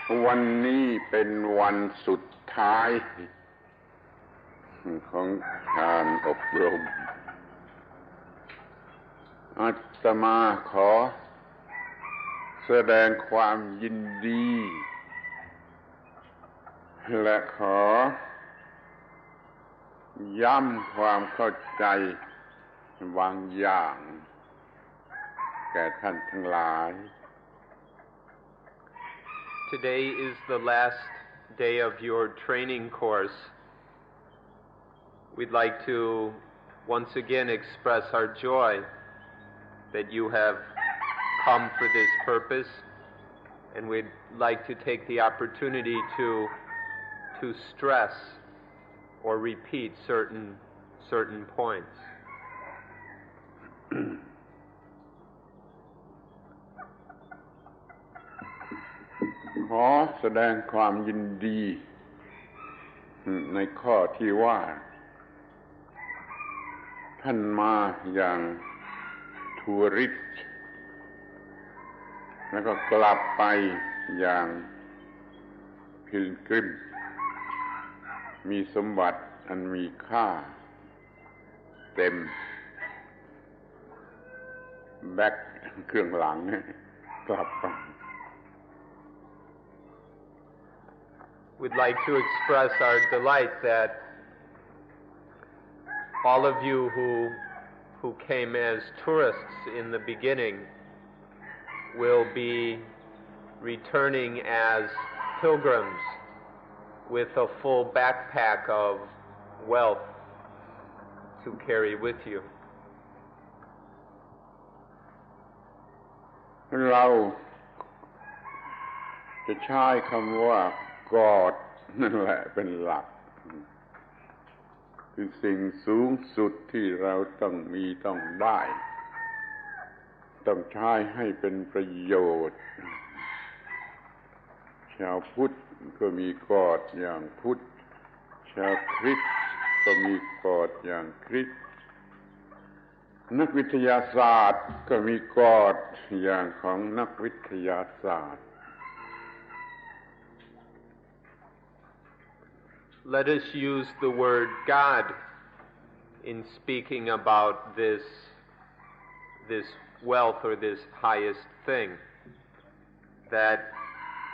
วันนี้เป็นวันสุดท้ายของการอบรมอาตมาขอแสดงความยินดีและขอย้ำความเข้าใจบางอย่างแก่ท่านทั้งหลาย Today is the last day of your training course. We'd like to once again express our joy that you have come for this purpose, and we'd like to take the opportunity to stress or repeat certain points. ขอแสดงความยินดีในข้อที่ว่าท่านมาอย่างทัวริสต์แล้วก็กลับไปอย่างพิลกริมมีสมบัติอันมีค่าเต็มแบ็คเครื่องหลังกลับไปWe'd like to express our delight that all of you who came as tourists in the beginning will be returning as pilgrims with a full backpack of wealth to carry with you. เราจะใช้คำว่ากอดนั่นแหละเป็นหลักคือสิ่งสูงสุดที่เราต้องมีต้องได้ต้องใช้ให้เป็นประโยชน์ชาวพุทธก็มีกอดอย่างพุทธชาวคริสต์ก็มีกอดอย่างคริสต์นักวิทยาศาสตร์ก็มีกอดอย่างของนักวิทยาศาสตร์Let us use the word God in speaking about this wealth or this highest thing, that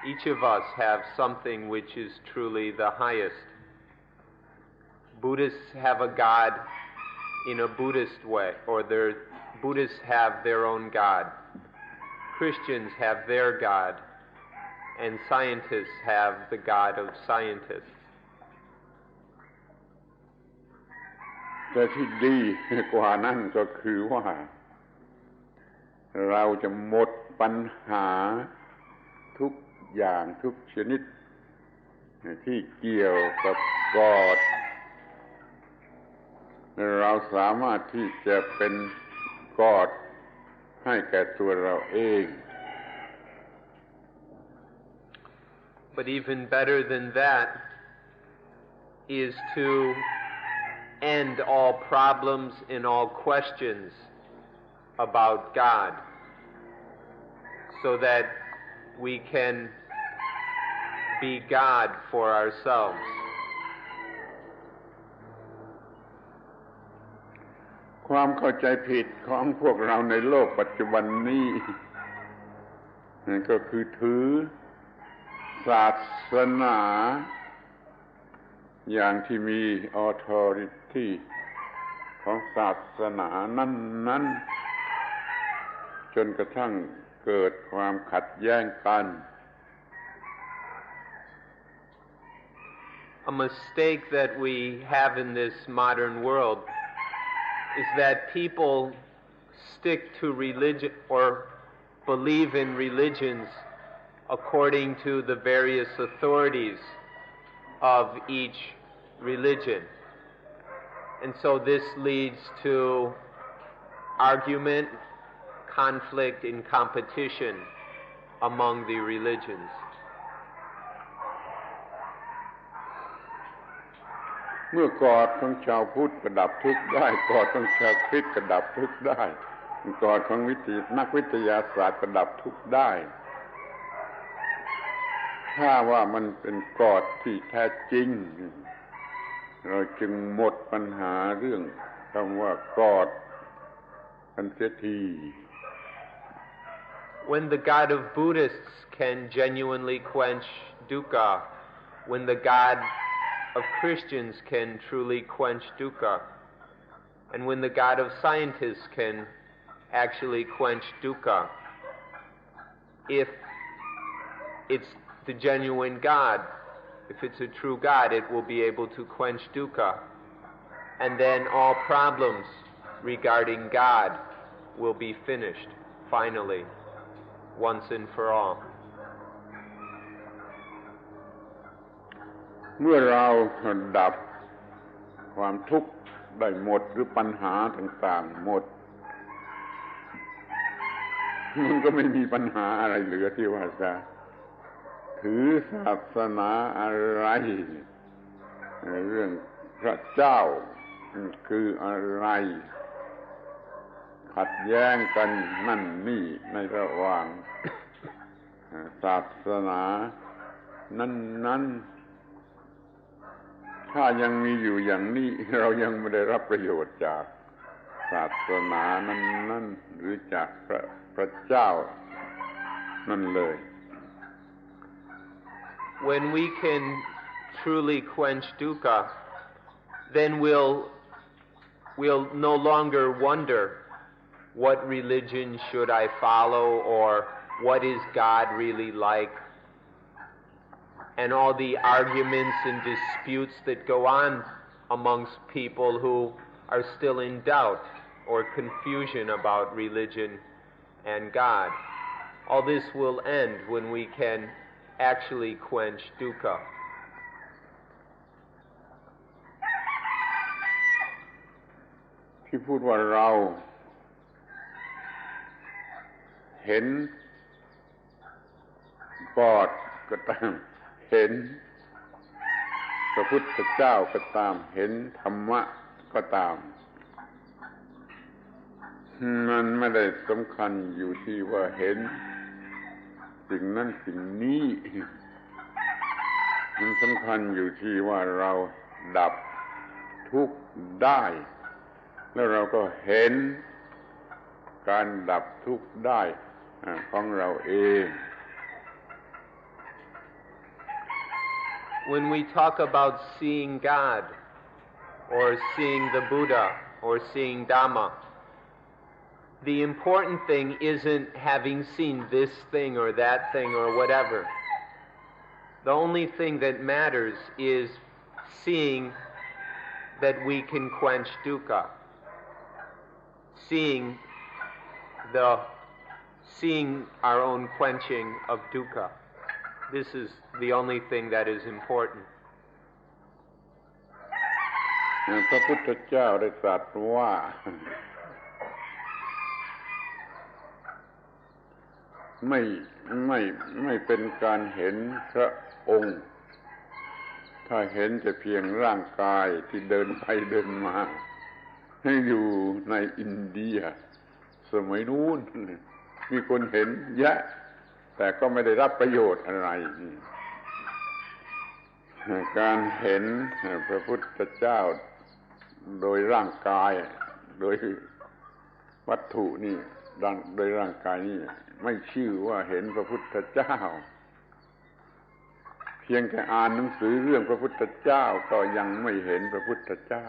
each of us have something which is truly the highest. Buddhists have a God in a Buddhist way, or Buddhists have their own God. Christians have their God, and scientists have the God of scientists. แต่ที่ดีกว่านั้นก็คือว่าเราจะหมดปัญหาทุกอย่างทุกชนิดที่เกี่ยวกับกอดเราสามารถที่จะเป็นกอดให้แก่ตัวเราเอง But even better than that is to end all problems and all questions about God, so that we can be God for ourselves. ความเข้าใจผิดของพวกเราในโลกปัจจุบันนี้นั่นก็คือถือศาสนาอย่างที่มี authority ของศาสนานั้นจนกระทั่งเกิดความขัดแย้งกัน A mistake that we have in this modern world is that people stick to religion or believe in religions according to the various authorities of each religion. And so this leads to argument, conflict, and competition among the religions. เมื่อกอดของชาวพุทธก็ดับทุกข์ได้กอดของชาวคริสต์ก็ดับทุกข์ได้กอดของนักวิทยาศาสตร์ก็ดับทุกข์ได้ ถ้าว่ามันเป็นกอดที่แท้จริงเราจึงหมดปัญหาเรื่องคำว่ากอดกันเสียที When the God of Buddhists can genuinely quench dukkha, when the God of Christians can truly quench dukkha, and when the God of scientists can actually quench dukkha, if it's the genuine God, if it's a true God, it will be able to quench dukkha, and then all problems regarding God will be finished, finally, once and for all. เมื่อเราดับความทุกข์ได้หมดหรือปัญหาต่างๆหมดมันก็ไม่มีปัญหาอะไรเหลือที่ว่าจะถือศาสนาอะไรเรื่องพระเจ้าคืออะไรขัดแย้งกันนั่นนี่ในระหว่างศาสนานั้นถ้ายังมีอยู่อย่างนี้เรายังไม่ได้รับประโยชน์จากศาสนานั้นหรือจากพระเจ้านั่นเลย When we can truly quench dukkha, then we'll no longer wonder what religion should I follow or what is God really like, and all the arguments and disputes that go on amongst people who are still in doubt or confusion about religion and God. All this will end when we can actually quench dukkha. ที่พูดว่าเราเห็นกอดก็ตามเห็นพระพุทธเจ้าก็ตามเห็นธรรมะก็ตามมันไม่ได้สำคัญอยู่ที่ว่าเห็นสิ่งนั้นสิ่งนี้มันสำคัญอยู่ที่ว่าเราดับทุกข์ได้แล้วเราก็เห็นการดับทุกข์ได้ของเราเอง When we talk about seeing God or seeing the Buddha or seeing Dhamma, the important thing isn't having seen this thing or that thing or whatever. The only thing that matters is seeing that we can quench dukkha, seeing our own quenching of dukkha. This is the only thing that is important. พระพุทธเจ้าได้ตรัสว่าไม่เป็นการเห็นพระองค์ถ้าเห็นแต่เพียงร่างกายที่เดินไปเดินมาให้อยู่ในอินเดียสมัยนู้นมีคนเห็นเยอะแต่ก็ไม่ได้รับประโยชน์อะไรการเห็นพระพุทธเจ้าโดยร่างกายโดยวัตถุนี่โดยร่างกายนี่ไม่ชื่อว่าเห็นพระพุทธเจ้าเพียงแค่อ่านหนังสือเรื่องพระพุทธเจ้าก็ยังไม่เห็นพระพุทธเจ้า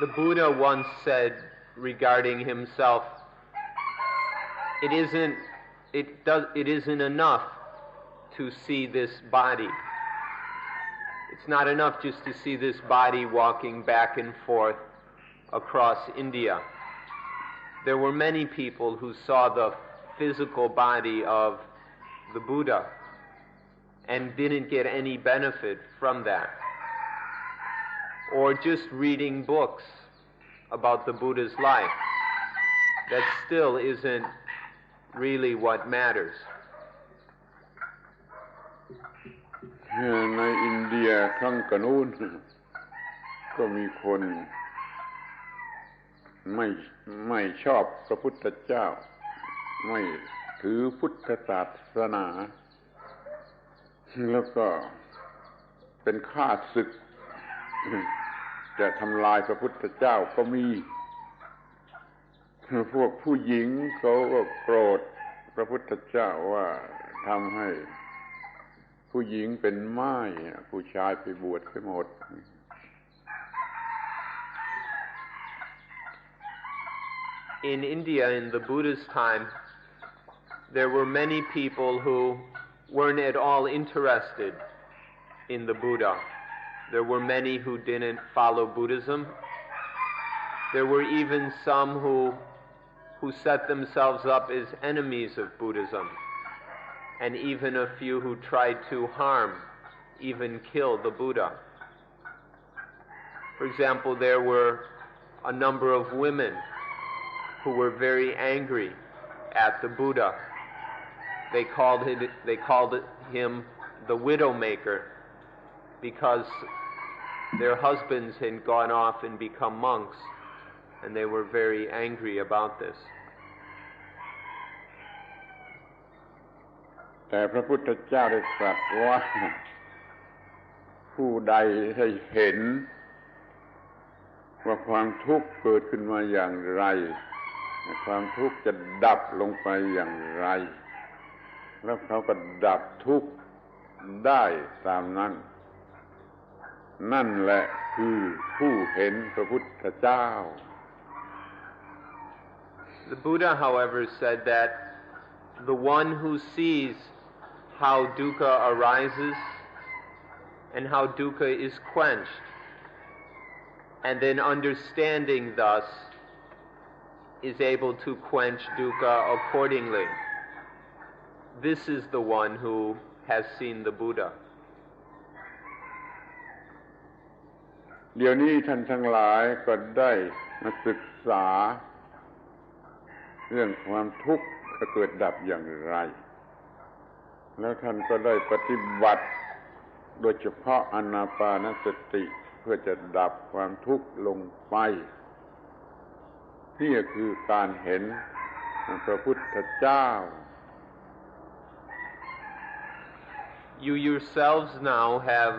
The Buddha once said regarding himself, it isn't enough to see this body. It's not enough just to see this body walking back and forth across India. There were many people who saw the physical body of the Buddha and didn't get any benefit from that. Or just reading books about the Buddha's life. That still isn't really what matters. ในอินเดียครั้งก่อนนู้นก็มีคนไม่ชอบพระพุทธเจ้า ไม่ถือพุทธศาสนาแล้วก็เป็นข้าศึกจะทำลายพระพุทธเจ้าก็มีพวกผู้หญิงเขาก็โกรธพระพุทธเจ้าว่าทำให้ผู้หญิงเป็นม่ายผู้ชายไปบวชไปหมด In India, in the Buddha's time, there were many people who weren't at all interested in the Buddha. There were many who didn't follow Buddhism. There were even some who set themselves up as enemies of Buddhism, and even a few who tried to harm, even kill the Buddha. For example, there were a number of women who were very angry at the Buddha. They called him the Widowmaker because their husbands had gone off and become monks, and they were very angry about this. แต่พระพุทธเจ้าได้ตรัสว่าผู้ใดให้เห็นว่าความทุกข์เกิดขึ้นมาอย่างไรความทุกข์จะดับลงไปอย่างไรแล้วเขาก็ดับทุกข์ได้ตามนั้นนั่นแหละคือผู้เห็นพระพุทธเจ้า The Buddha, however, said that the one who sees how dukkha arises and how dukkha is quenched, and then understanding thus is able to quench dukkha accordingly. This is the one who has seen the Buddha. เดี๋ยวนี้ท่านทั้งหลายก็ได้มาศึกษาเรื่องความทุกข์จะเกิดดับอย่างไรแล้วท่านก็ได้ปฏิบัติโดยเฉพาะอานาปานสติเพื่อจะดับความทุกข์ลงไปนี่คือการเห็นพระพุทธเจ้า You yourselves now have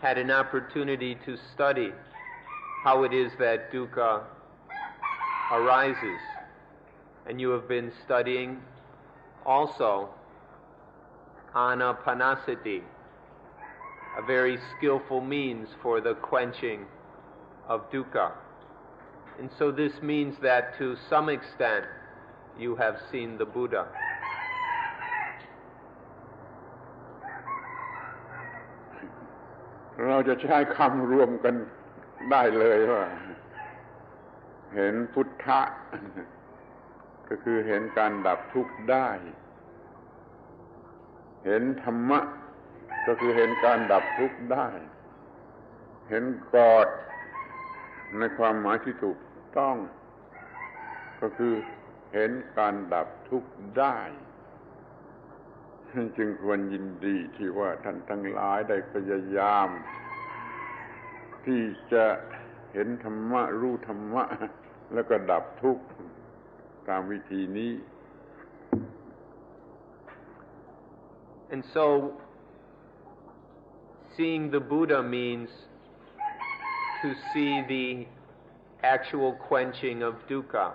had an opportunity to study how it is that dukkha arises, and you have been studying also anapanasati, a very skillful means for the quenching of dukkha. And so this means that to some extent you have seen the Buddha. เราจะใช้คำรวมกันได้เลยว่าเห็นพุทธะก็คือเห็นการดับทุกข์ได้เห็นธรรมะก็คือเห็นการดับทุกข์ได้เห็นกอดในความหมายที่ถูกต้องก็คือเห็นการดับทุกข์ได้จึงควรยินดีที่ว่าท่านทั้งหลายได้พยายามที่จะเห็นธรรมะรู้ธรรมะแล้วก็ดับทุกข์ตามวิธีนี้ And so seeing the Buddha means to see the actual quenching of dukkha.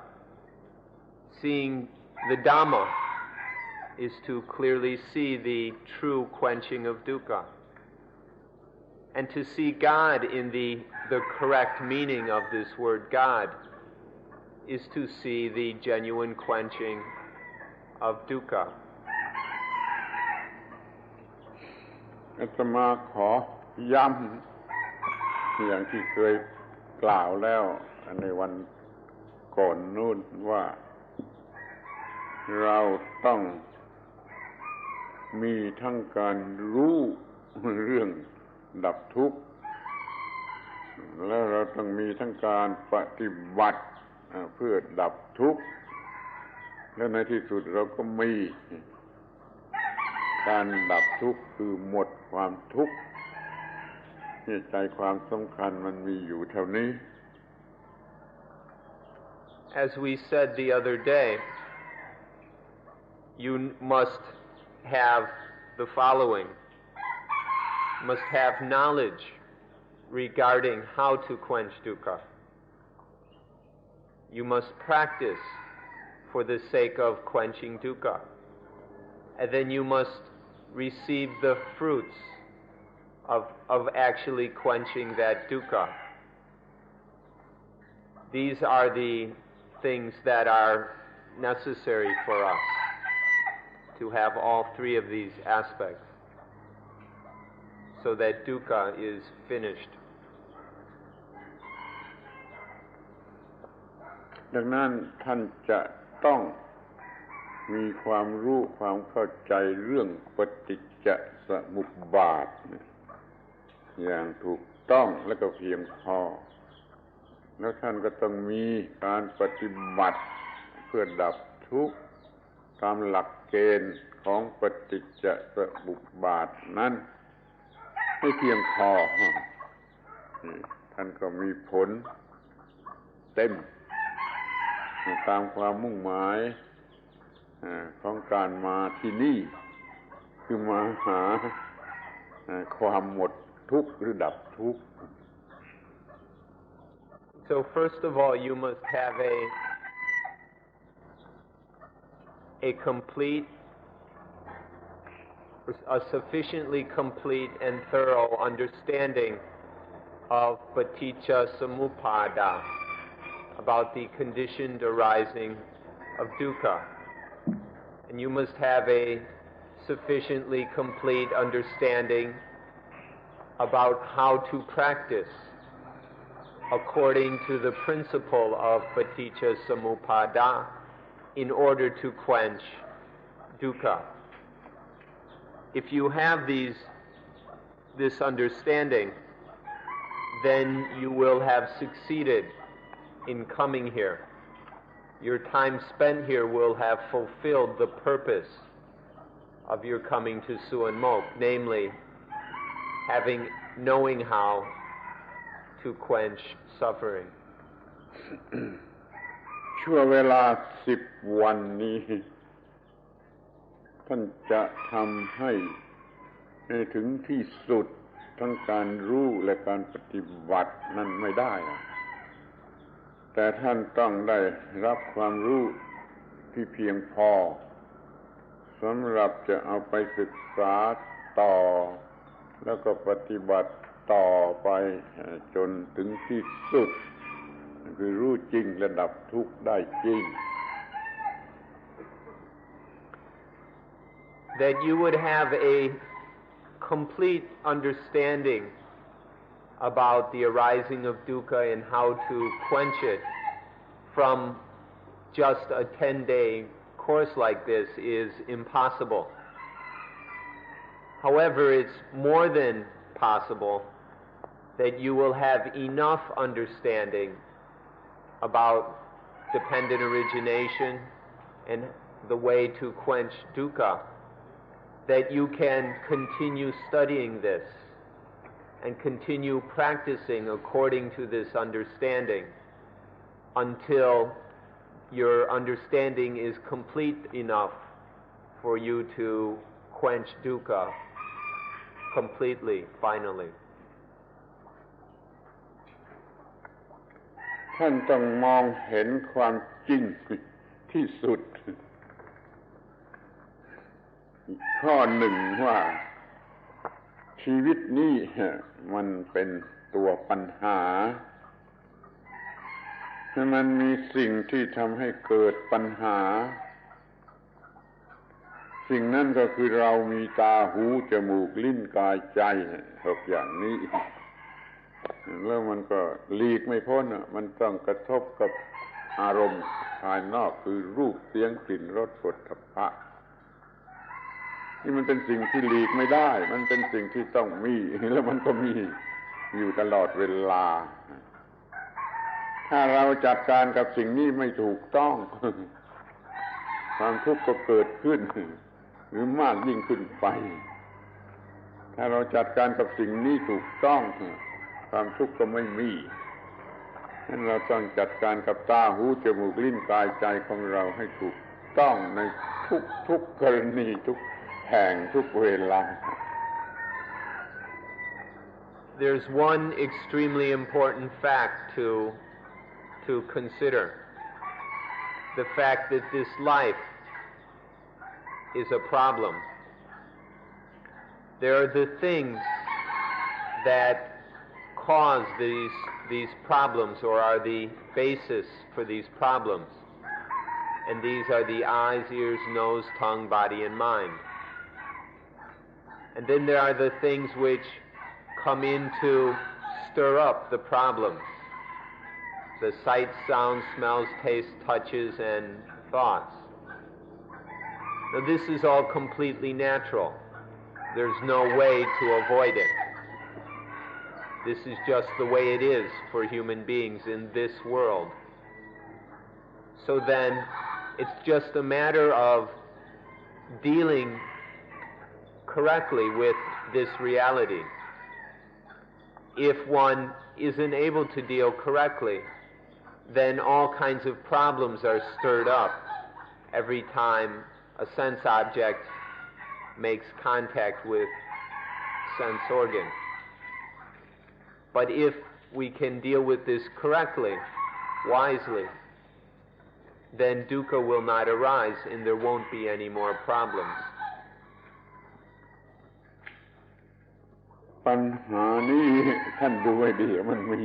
Seeing the Dhamma is to clearly see the true quenching of dukkha. And to see God in the correct meaning of this word God is to see the genuine quenching of dukkha. อาตมาขอย้ำอย่างที่เคยกล่าวแล้วในวันก่อนนู้นว่าเราต้องมีทั้งการรู้เรื่องดับทุกข์แล้วเราต้องมีทั้งการปฏิบัติเพื่อดับทุกข์และในที่สุดเราก็มีการดับทุกข์คือหมดความทุกข์นี่ใจความสำคัญมันมีอยู่เท่านี้ As we said the other day, you must have the following. You must have knowledge regarding how to quench dukkha. You must practice for the sake of quenching dukkha. And then you must receive the fruits of actually quenching that dukkha. These are the things that are necessary for us to have all three of these aspects so that dukkha is finished. ดังนั้นท่านจะต้องมีความรู้ความเข้าใจเรื่องปฏิจจสมุปบาทอย่างถูกต้องและก็เพียงพอแล้วท่านก็ต้องมีการปฏิบัติเพื่อดับทุกข์ตามหลักเกณฑ์ของปฏิจจสมุปบาทนั้นให้เพียงพอท่านก็มีผลเต็มตามความมุ่งหมายของการมาที่นี่คือมาหาความหมดทุกข์หรือดับทุกข์ So first of all, you must have a sufficiently complete and thorough understanding of paticca samuppada, about the conditioned arising of dukkha. And you must have a sufficiently complete understanding about how to practice according to the principle of paticca samuppada in order to quench dukkha. If you have this understanding, then you will have succeeded in coming here. Your time spent here will have fulfilled the purpose of your coming to Suan Mok, namely knowing how to quench suffering. ชั่วเวลา10 วันนี้ท่านจะทำให้ถึงที่สุดทั้งการรู้และการปฏิบัตินั้นไม่ได้แต่ท่านต้องได้รับความรู้ที่เพียงพอสำหรับจะเอาไปศึกษาต่อแล้วก็ปฏิบัติต่อไปจนถึงที่สุดคือรู้จริงและดับทุกข์ได้จริง That you would have a complete understanding about the arising of dukkha and how to quench it from just a 10-day course like this is impossible. However, it's more than possible that you will have enough understanding about dependent origination and the way to quench dukkha that you can continue studying this and continue practicing according to this understanding until your understanding is complete enough for you to quench dukkha completely, finally. ท่านต้องมองเห็นความจริงที่สุดข้อหนึ่งว่าชีวิตนี้มันเป็นตัวปัญหามันมีสิ่งที่ทำให้เกิดปัญหาสิ่งนั้นก็คือเรามีตาหูจมูกลิ้นกายใจ6อย่างนี้แล้วมันก็หลีกไม่พ้นมันต้องกระทบกับอารมณ์ภายนอกคือรูปเสียงกลิ่นรสโผฏฐัพพะนี่มันเป็นสิ่งที่หลีกไม่ได้มันเป็นสิ่งที่ต้องมีแล้วมันก็มีอยู่ตลอดเวลาถ้าเราจัดการกับสิ่งนี้ไม่ถูกต้องความทุกข์ก็เกิดขึ้นหรือมากยิ่งขึ้นไปถ้าเราจัดการกับสิ่งนี้ถูกต้องความทุกข์ก็ไม่มีฉะนั้นเราต้องจัดการกับตาหูจมูกลิ้นกายใจของเราให้ถูกต้องใน ทุกกรณีทุกแห่งทุกเวลา There's one extremely important fact to consider. The fact that this life is a problem. There are the things that cause these problems or are the basis for these problems. And these are the eyes, ears, nose, tongue, body, and mind. And then there are the things which come in to stir up the problems. The sights, sounds, smells, tastes, touches, and thoughts. Now this is all completely natural. There's no way to avoid it. This is just the way it is for human beings in this world. So then, it's just a matter of dealing correctly with this reality. If one isn't able to deal correctly, then all kinds of problems are stirred up every time a sense object makes contact with sense organ. But if we can deal with this correctly, wisely, then dukkha will not arise and there won't be any more problems. ปัญหานี้ท่านดูให้ดีมันมี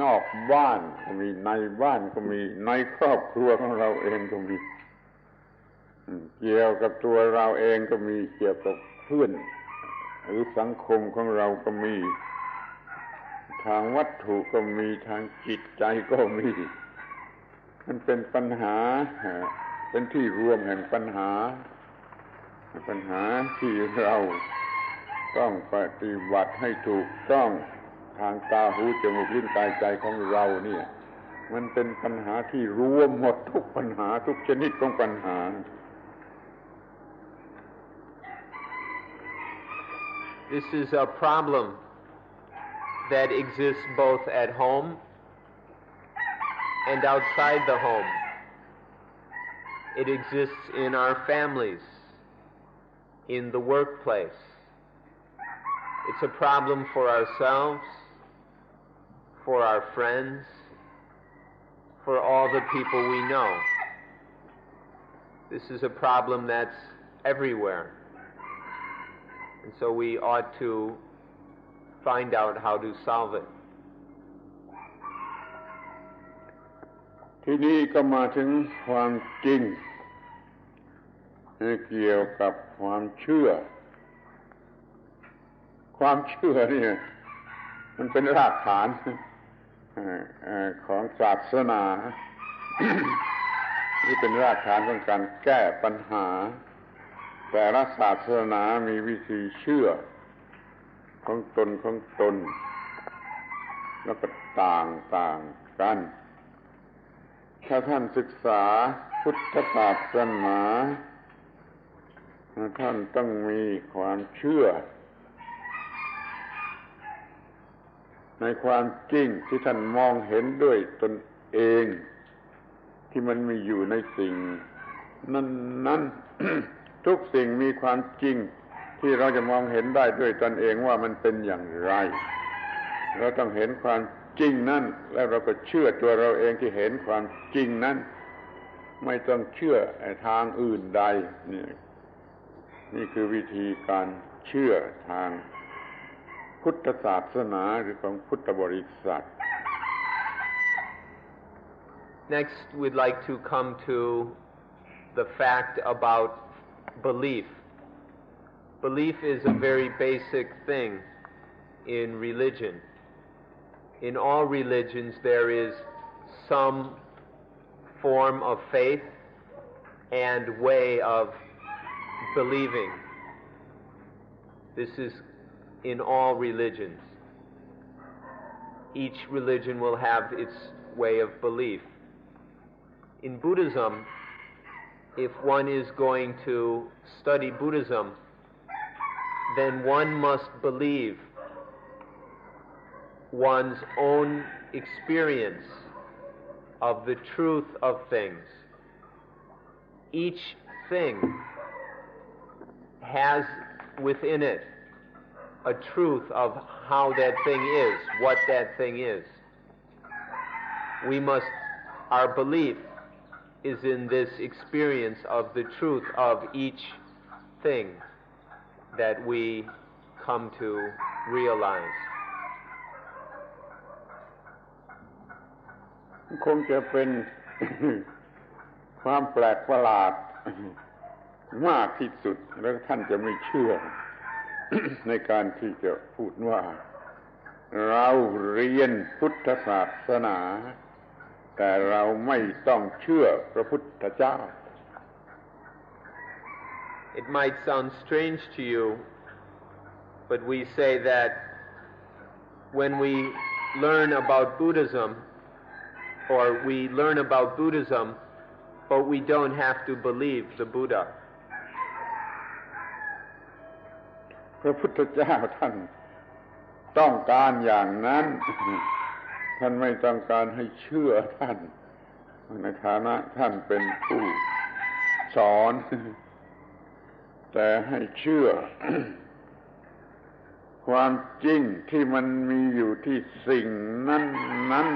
นอกบ้านก็มีในบ้านก็มีในครอบครัวของเราเองก็มีเกี่ยวกับตัวเราเองก็มีเกี่ยวกับเพื่อนหรือสังคมของเราก็มีทางวัตถุก็มีทางจิตใจก็มีมันเป็นปัญหาเป็นที่รวมแห่งปัญหาที่เราต้องปฏิบัติให้ถูกต้องทางตาหูจมูกลิ้นกายใจของเราเนี่ยมันเป็นปัญหาที่รวมหมดทุกปัญหาทุกชนิดของปัญหา This is a problem that exists both at home and outside the home. It exists in our families, in the workplace. It's a problem for ourselves, for our friends, for all the people we know. This is a problem that's everywhere. And so we ought to find out how to solve it. ที่นี่ก็มาถึงความจริงเกี่ยวกับความเชื่อเนี่ยมันเป็นรากฐานของศาสนา นี่เป็นรากฐานของการแก้ปัญหาแต่ละศาสนามีวิธีเชื่อของตนแล้วก็ต่างกันถ้าท่านศึกษาพุทธศาสนาท่านต้องมีความเชื่อในความจริงที่ท่านมองเห็นด้วยตนเองที่มันมีอยู่ในสิ่งนั้น ทุกสิ่งมีความจริงที่เราจะมองเห็นได้ด้วยตนเองว่ามันเป็นอย่างไรเราต้องเห็นความจริงนั้นแล้วเราก็เชื่อตัวเราเองที่เห็นความจริงนั้นไม่ต้องเชื่อทางอื่นใดนี่คือวิธีการเชื่อทางพุทธศาสนาหรือของพุทธบริษัท Next, we'd like to come to the fact about belief. Belief is a very basic thing in religion. In all religions, there is some form of faith and way of believing. This is in all religions. Each religion will have its way of belief. In Buddhism, if one is going to study Buddhism, then one must believe one's own experience of the truth of things. each thing has within it a truth of how that thing is, what that thing is. Our belief is in this experience of the truth of each thing that we come to realize. คงจะเป็น ความแปลกประหลาด มากที่สุดแล้วท่านจะไม่เชื่อ ในการที่จะพูดว่าเราเรียนพุทธศาสนาแต่เราไม่ต้องเชื่อพระพุทธเจ้า It might sound strange to you, but we say that when we learn about Buddhism, or we learn about Buddhism, but we don't have to believe the Buddha. พระพุทธเจ้าท่านต้องการอย่างนั้น ท่านไม่ต้องการให้เชื่อท่านในฐานะท่านเป็นผู้สอนแต่ให้เชื่อ ความจริงที่มันมีอยู่ที่สิ่งนั้น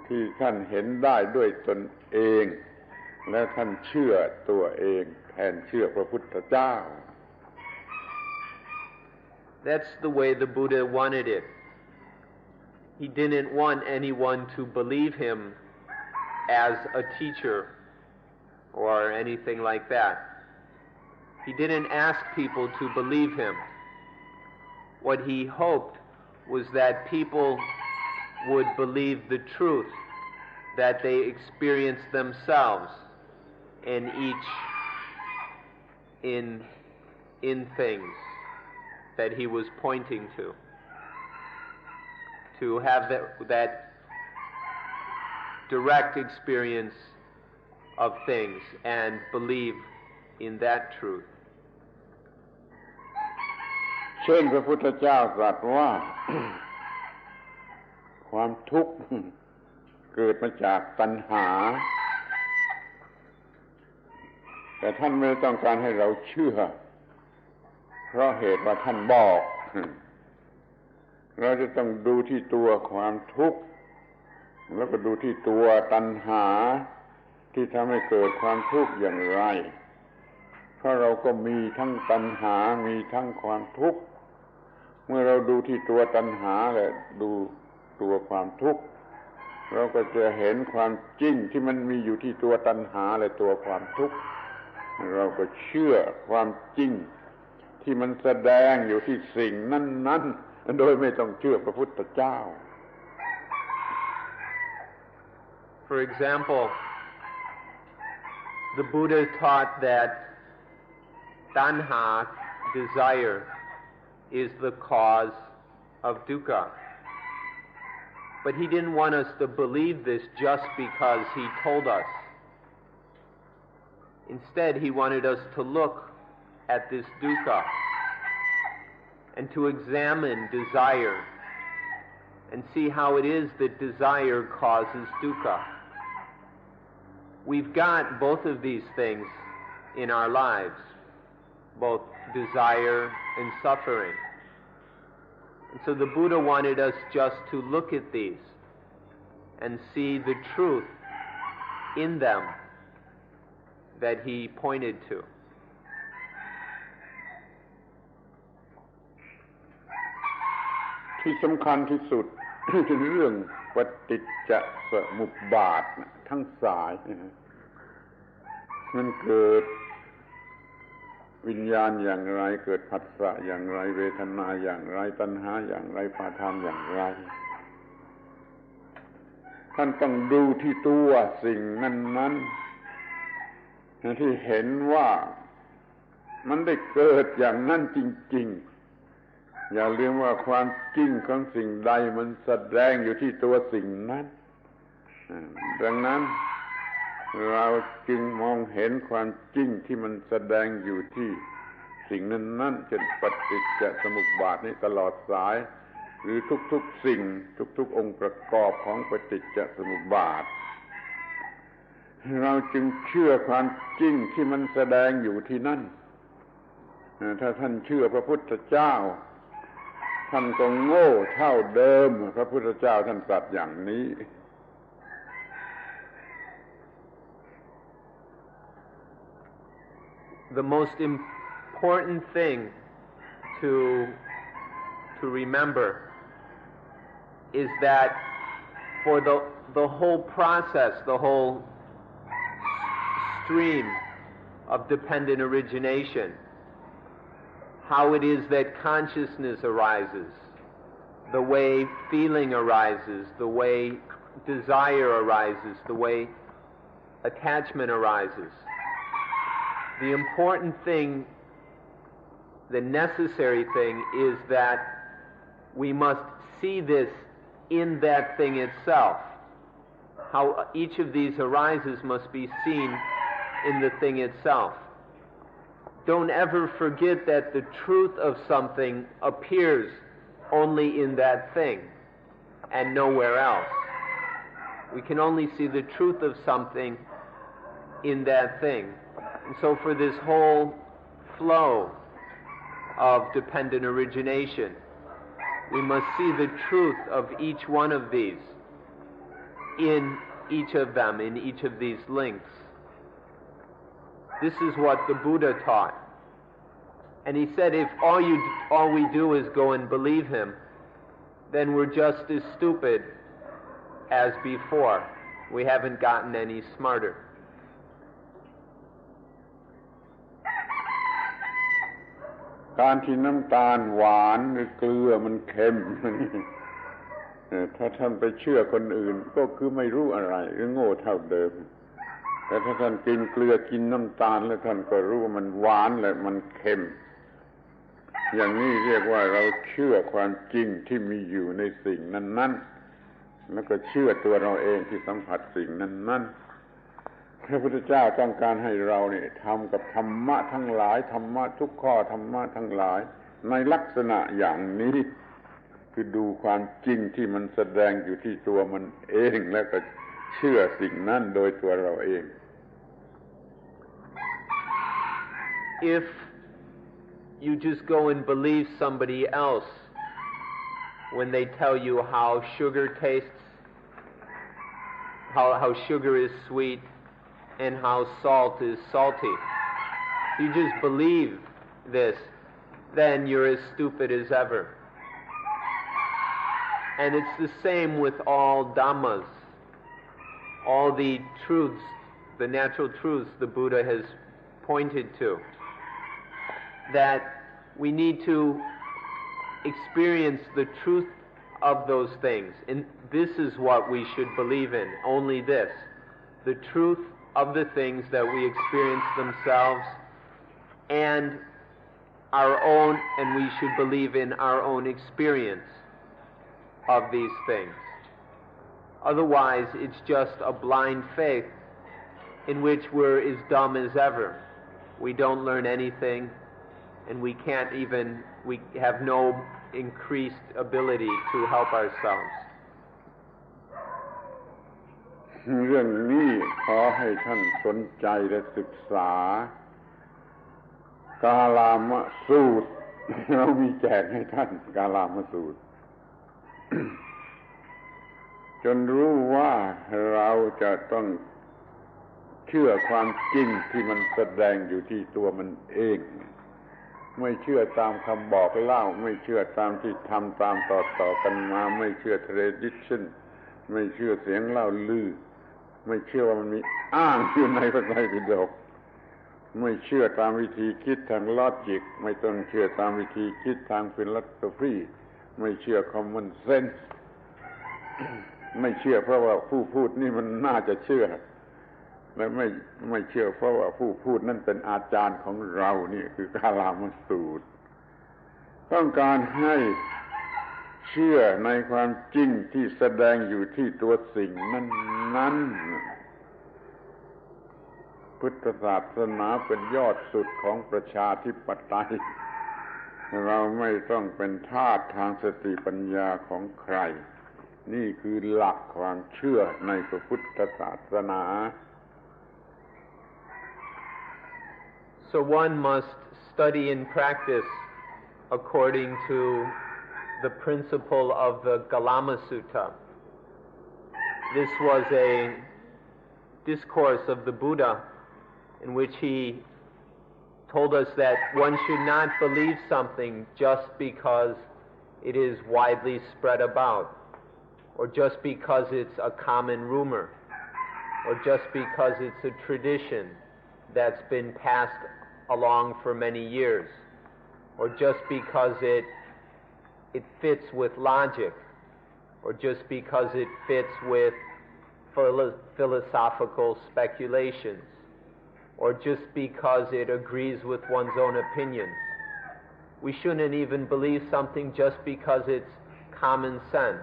ที่ท่านเห็นได้ด้วยตนเองและท่านเชื่อตัวเองแทนเชื่อพระพุทธเจ้า That's the way the Buddha wanted it. He didn't want anyone to believe him as a teacher or anything like that. He didn't ask people to believe him. What he hoped was that people would believe the truth that they experience themselves in things that he was pointing to have that direct experience of things and believe in that truth. เช่นพระพุทธเจ้าตรัสว่า ความทุกข์เกิดมาจากตัณหาแต่ท่านไม่ต้องการให้เราเชื่อเพราะเหตุว่าท่านบอกเราจะต้องดูที่ตัวความทุกข์แล้วก็ดูที่ตัวตัณหาที่ทำให้เกิดความทุกข์อย่างไรเพราะเราก็มีทั้งตัณหามีทั้งความทุกข์เมื่อเราดูที่ตัวตัณหาและดูตัวความทุกข์เราก็จะเห็นความจริงที่มันมีอยู่ที่ตัวตัณหาและตัวความทุกข์เราก็เชื่อความจริงที่มันแสดงอยู่ที่สิ่งนั้นๆโดยไม่ต้องเชื่อพระพุทธเจ้า For example, the Buddha taught that tanha, desire, is the cause of dukkha. But he didn't want us to believe this just because he told us. Instead, he wanted us to look at this dukkha and to examine desire and see how it is that desire causes dukkha. We've got both of these things in our lives, both desire and suffering. And so the Buddha wanted us just to look at these and see the truth in them that he pointed to. ที่สำคัญที่สุด คือเรื่องปฏิจจสมุปบาททั้งสายมันเกิดวิญญาณอย่างไรเกิดผัสสะอย่างไรเวทนาอย่างไรตัณหาอย่างไรปาทานอย่างไรท่านต้องดูที่ตัวสิ่งนั้นๆที่เห็นว่ามันได้เกิดอย่างนั้นจริงๆอย่าลืมว่าความจริงของสิ่งใดมันแสดงอยู่ที่ตัวสิ่งนั้นดังนั้นเราจึงมองเห็นความจริงที่มันแสดงอยู่ที่สิ่งนั้นๆเช่นปฏิจจสมุปบาทนี้ตลอดสายหรือทุกๆสิ่งทุกๆองค์ประกอบของปฏิจจสมุปบาท เราจึงเชื่อความจริงที่มันแสดงอยู่ที่นั่นถ้าท่านเชื่อพระพุทธเจ้าท่านก็โง่เท่าเดิมพระพุทธเจ้าท่านตรัสอย่างนี้ The most important thing to remember is that for the whole process, the whole stream of dependent origination, how it is that consciousness arises, the way feeling arises, the way desire arises, the way attachment arises. The important thing, the necessary thing, is that we must see this in that thing itself. How each of these arises must be seen in the thing itself. Don't ever forget that the truth of something appears only in that thing and nowhere else. We can only see the truth of something in that thing. And so for this whole flow of dependent origination, we must see the truth of each one of these in each of them, in each of these links. This is what the Buddha taught. And he said if all we do is go and believe him, then we're just as stupid as before. We haven't gotten any smarter. การที่น้ำตาลหวานหรือเกลือมันเค็มถ้าท่านไปเชื่อคนอื่นก็คือไม่รู้อะไรหรือโง่เท่าเดิมแต่ถ้าท่านกินเกลือกินน้ำตาลแล้วท่านก็รู้ว่ามันหวานและมันเค็มอย่างนี้เรียกว่าเราเชื่อความจริงที่มีอยู่ในสิ่งนั้นๆแล้วก็เชื่อตัวเราเองที่สัมผัสสิ่งนั้นๆพระพุทธเจ้าต้องการให้เราเนี่ยทำกับธรรมะทั้งหลายธรรมะทุกข้อธรรมะทั้งหลายในลักษณะอย่างนี้คือดูความจริงที่มันแสดงอยู่ที่ตัวมันเองแล้วก็เชื่อสิ่งนั้นโดยตัวเราเอง If you just go and believe somebody else when they tell you how sugar tastes, how sugar is sweet, and how salt is salty. You just believe this, then you're as stupid as ever. And it's the same with all dhammas, all the truths, the natural truths the Buddha has pointed to, that we need to experience the truth of those things. And this is what we should believe in, only this, the truth of the things that we experience themselves and we should believe in our own experience of these things. Otherwise, it's just a blind faith in which we're as dumb as ever. We don't learn anything, and we have no increased ability to help ourselves. เรื่องนี้ขอให้ท่านสนใจและศึกษากาลามสูตร เรามีแจกให้ท่านกาลามสูตร จนรู้ว่าเราจะต้องเชื่อความจริงที่มันแสดงอยู่ที่ตัวมันเองไม่เชื่อตามคำบอกเล่าไม่เชื่อตามที่ทำตามต่อกันมาไม่เชื่อ tradition ไม่เชื่อเสียงเล่าลือไม่เชื่อว่ามันมีอ้างอยู่ในพระไตรปิฎกไม่เชื่อตามวิธีคิดทางลอจิกไม่ต้องเชื่อตามวิธีคิดทางฟิโลโซฟีไม่เชื่อ common sense ไม่เชื่อเพราะว่าผู้พูดนี่มันน่าจะเชื่อและไม่เชื่อเพราะว่าผู้พูดนั่นเป็นอาจารย์ของเรานี่คือกาลามสูตรต้องการให้เชื่อในความจริงที่แสดงอยู่ที่ตัวสิ่งนั้นพุทธศาสนาเป็นยอดสุดของประชาธิปไตยเราไม่ต้องเป็นทาสทางสติปัญญาของใครนี่คือหลักความเชื่อในพระพุทธศาสนา So one must study and practice according to the principle of the Galamasuta. This was a discourse of the Buddha in which he told us that one should not believe something just because it is widely spread about, or just because it's a common rumor, or just because it's a tradition that's been passed along for many years, or just because it fits with logic, or just because it fits with philosophical speculations, or just because it agrees with one's own opinions. We shouldn't even believe something just because it's common sense.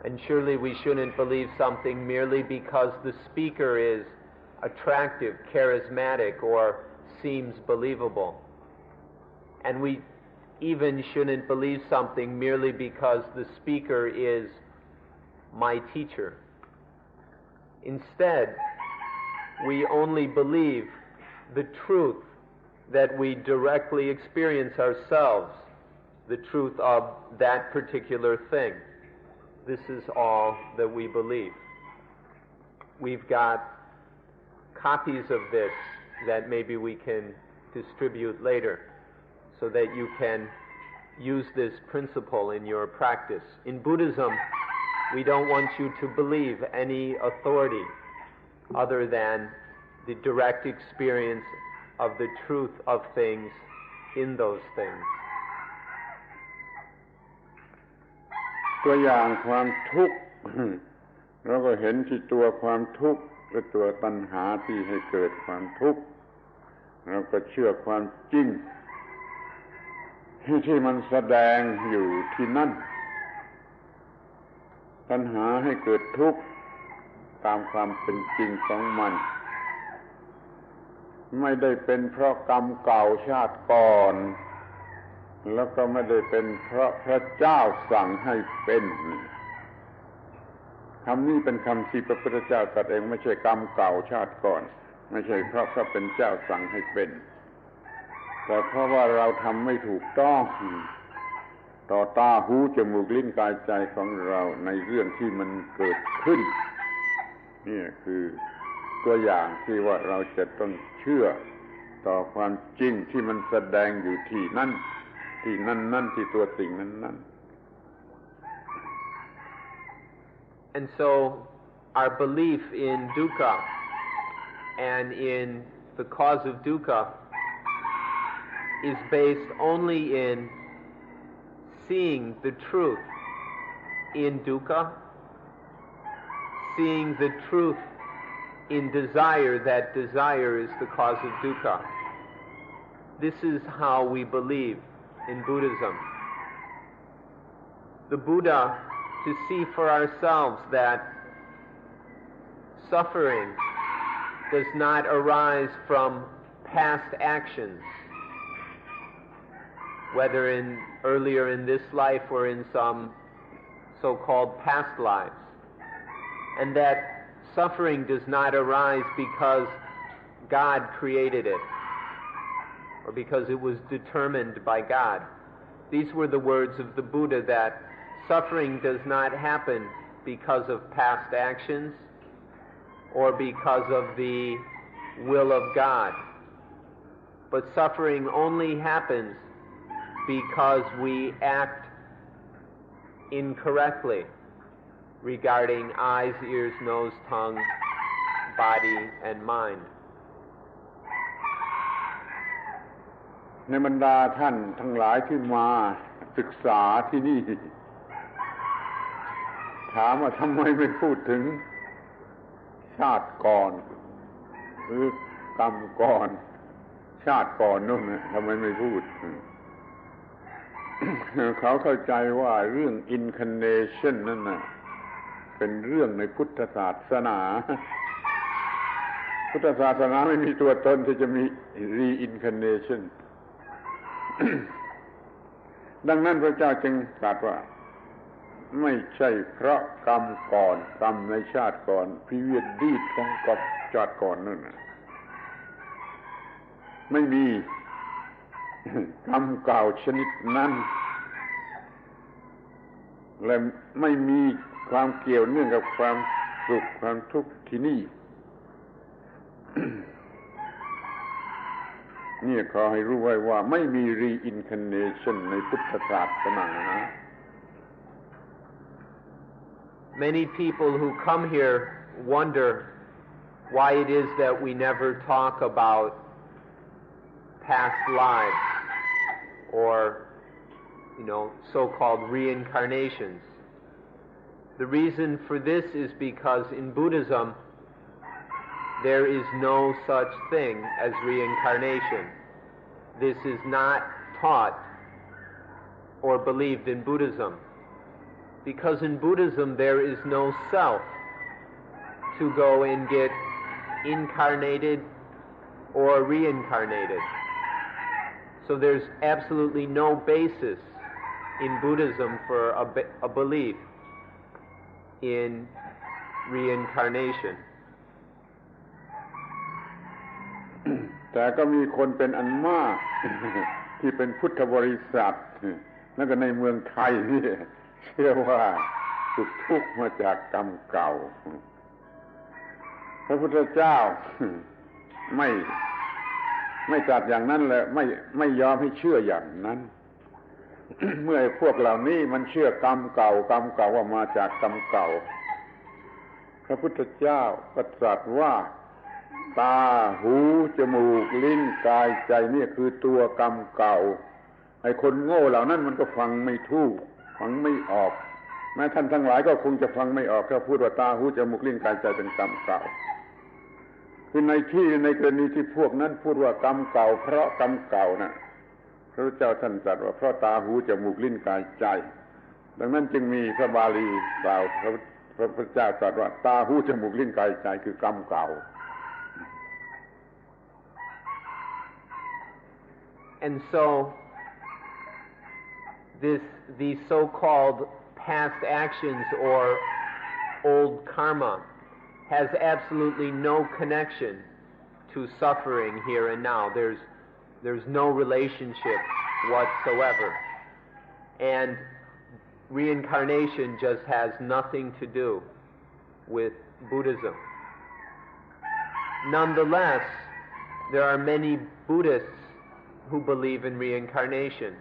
And surely we shouldn't believe something merely because the speaker is attractive, charismatic, or seems believable. And we even shouldn't believe something merely because the speaker is my teacher. Instead, we only believe the truth that we directly experience ourselves, the truth of that particular thing. This is all that we believe. We've got copies of this that maybe we can distribute later so that you can use this principle in your practice. In Buddhism, we don't want you to believe any authority other than the direct experience of the truth of things in those things. ตัวอย่างความทุกข์ เราก็เห็นที่ตัวความทุกข์และตัวตัณหาที่ให้เกิดความทุกข์เราก็เชื่อความจริงที่มันแสดงอยู่ที่นั่นตัณหาให้เกิดทุกข์ตามความเป็นจริงของมันไม่ได้เป็นเพราะกรรมเก่าชาติก่อนแล้วก็ไม่ได้เป็นเพราะพระเจ้าสั่งให้เป็นคำนี้เป็นคำที่พระพุทธเจ้าตรัสเองไม่ใช่กรรมเก่าชาติก่อนไม่ใช่เพราะพระเป็นเจ้าสั่งให้เป็นแต่เพราะว่าเราทำไม่ถูกต้องต่อตาหูจมูกลิ้นกายใจของเราในเรื่องที่มันเกิดขึ้นนี่คือตัวอย่างที่ว่าเราจะต้องเชื่อต่อความจริงที่มันแสดงอยู่ที่นั่นที่นั่นที่ตัวสิ่งนั้น And so our belief in dukkha and in the cause of dukkha is based only in seeing the truth in dukkha, seeing the truth in desire, that desire is the cause of dukkha. This is how we believe in Buddhism. The Buddha, to see for ourselves that suffering does not arise from past actions, whether earlier in this life or in some so-called past lives, and that suffering does not arise because God created it or because it was determined by God. These were the words of the Buddha, that suffering does not happen because of past actions or because of the will of God, but suffering only happens because we act incorrectly regarding eyes, ears, nose, tongue, body, and mind. ในบรรดาท่านทั้งหลายที่มาศึกษาที่นี่ถามว่าทำไมไม่พูดถึงชาติก่อนหรือกรรมก่อนชาติก่อนนู่นทำไมไม่พูด เขาเข้าใจว่าเรื่อง Incarnation นั่นน่ะเป็นเรื่องในพุทธศาสนา พุทธศาสนาไม่มีตัวตนที่จะมี Reincarnation ดังนั้นพระเจ้าจึงตรัสว่าไม่ใช่เพราะกรรมก่อนกรรมในชาติก่อน previous deed ของกับชาติก่อนนั่น ไม่มีกรรมเก่าชนิดนั้นและไม่มีความเกี่ยวเนื่องกับความสุขความทุกข์ที่นี่ นี่ขอให้รู้ไว้ว่าไม่มี Reincarnation ในพุทธศาสนา Many people who come here wonder why it is that we never talk about past lives or so-called reincarnations. The reason for this is because in Buddhism there is no such thing as reincarnation. This is not taught or believed in Buddhism. Because in Buddhism there is no self to go and get incarnated or reincarnated. So there's absolutely no basis in Buddhism for a belief in reincarnation. แต่ก็มีคนเป็นอันมาก ที่เป็นพุทธบริษัทแล้วก็ในเมืองไทยนี่เชื่อว่าสุขทุกข์มาจากกรรมเก่าพระพุทธเจ้าไม่ตรัสอย่างนั้นและไม่ยอมให้เชื่ออย่างนั้น เมื่อพวกเหล่านี้มันเชื่อกรรมเก่าว่ามาจากกรรมเก่าพระพุทธเจ้าก็ตรัสว่าตาหูจมูกลิ้นกายใจนี่คือตัวกรรมเก่าไอ้คนโง่เหล่านั้นมันก็ฟังไม่ถูกฟังไม่ออกแม้ท่านทั้งหลายก็คงจะฟังไม่ออกถ้าพูดว่าตาหูจมูกลิ้นกายใจเป็นกรรมเก่าคือในกรณีที่พวกนั้นพูดว่ากรรมเก่าเพราะกรรมเก่าน่ะพระเจ้าท่านตรัสว่าเพราะตาหูจมูกลิ้นกายใจดังนั้นจึงมีพระบาลีกล่าวพระพุทธเจ้าตรัสว่าตาหูจมูกลิ้นกายใจคือกรรมเก่า And so these so-called past actions or old karma has absolutely no connection to suffering here and now. There's no relationship whatsoever. And reincarnation just has nothing to do with Buddhism. Nonetheless, there are many Buddhists who believe in reincarnation.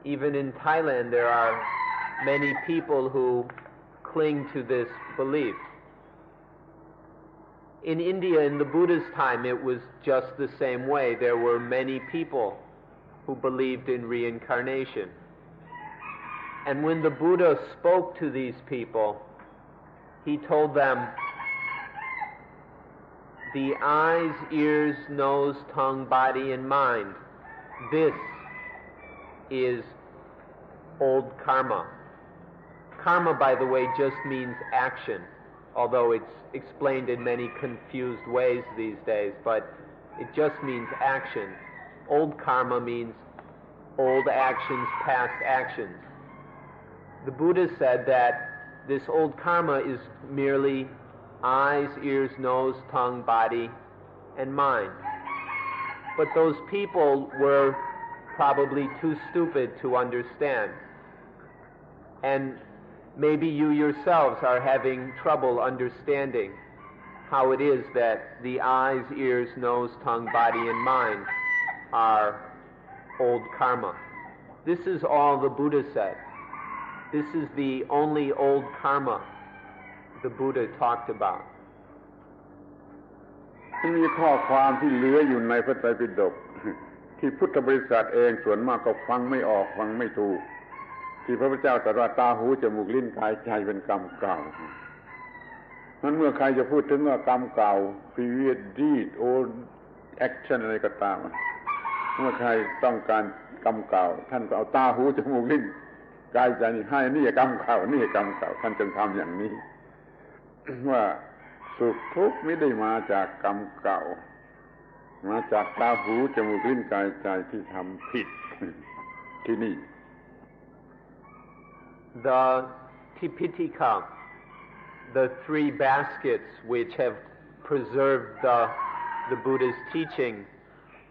Even in Thailand, there are many people who cling to this belief. In India, in the Buddha's time, it was just the same way. There were many people who believed in reincarnation. And when the Buddha spoke to these people, he told them, the eyes, ears, nose, tongue, body, and mind, this is old karma. Karma, by the way, just means action, although it's explained in many confused ways these days, but it just means action. Old karma means old actions, past actions. The Buddha said that this old karma is merely eyes, ears, nose, tongue, body, and mind. But those people were probably too stupid to understand. And maybe you yourselves are having trouble understanding how it is that the eyes, ears, nose, tongue, body, and mind are old karma. This is all the Buddha said. This is the only old karma the Buddha talked about. มีข้อความที่เหลืออยู่ในพระไตรปิฎกที่พุทธบริษัทเองส่วนมากก็ฟังไม่ออกฟังไม่ถูกที่พระพุทธเจ้าตรัสว่าตาหูจมูกลิ้นกายใจเป็นกรรมเก่านั้นเมื่อใครจะพูดถึงว่ากรรมเก่า previous deed or action อะไรก็ตามเมื่อใครต้องการกรรมเก่าท่านก็เอาตาหูจมูกลิ้นกายใจนี่ให้นี่กรรมเก่านี่กรรมเก่าท่านจึงทำอย่างนี้ว่าสุขทุกข์ไม่ได้มาจากกรรมเก่ามาจากตาหูจมูกลิ้นกายใจที่ทำผิดที่นี่ The Tipitaka, the three baskets which have preserved the Buddha's teaching,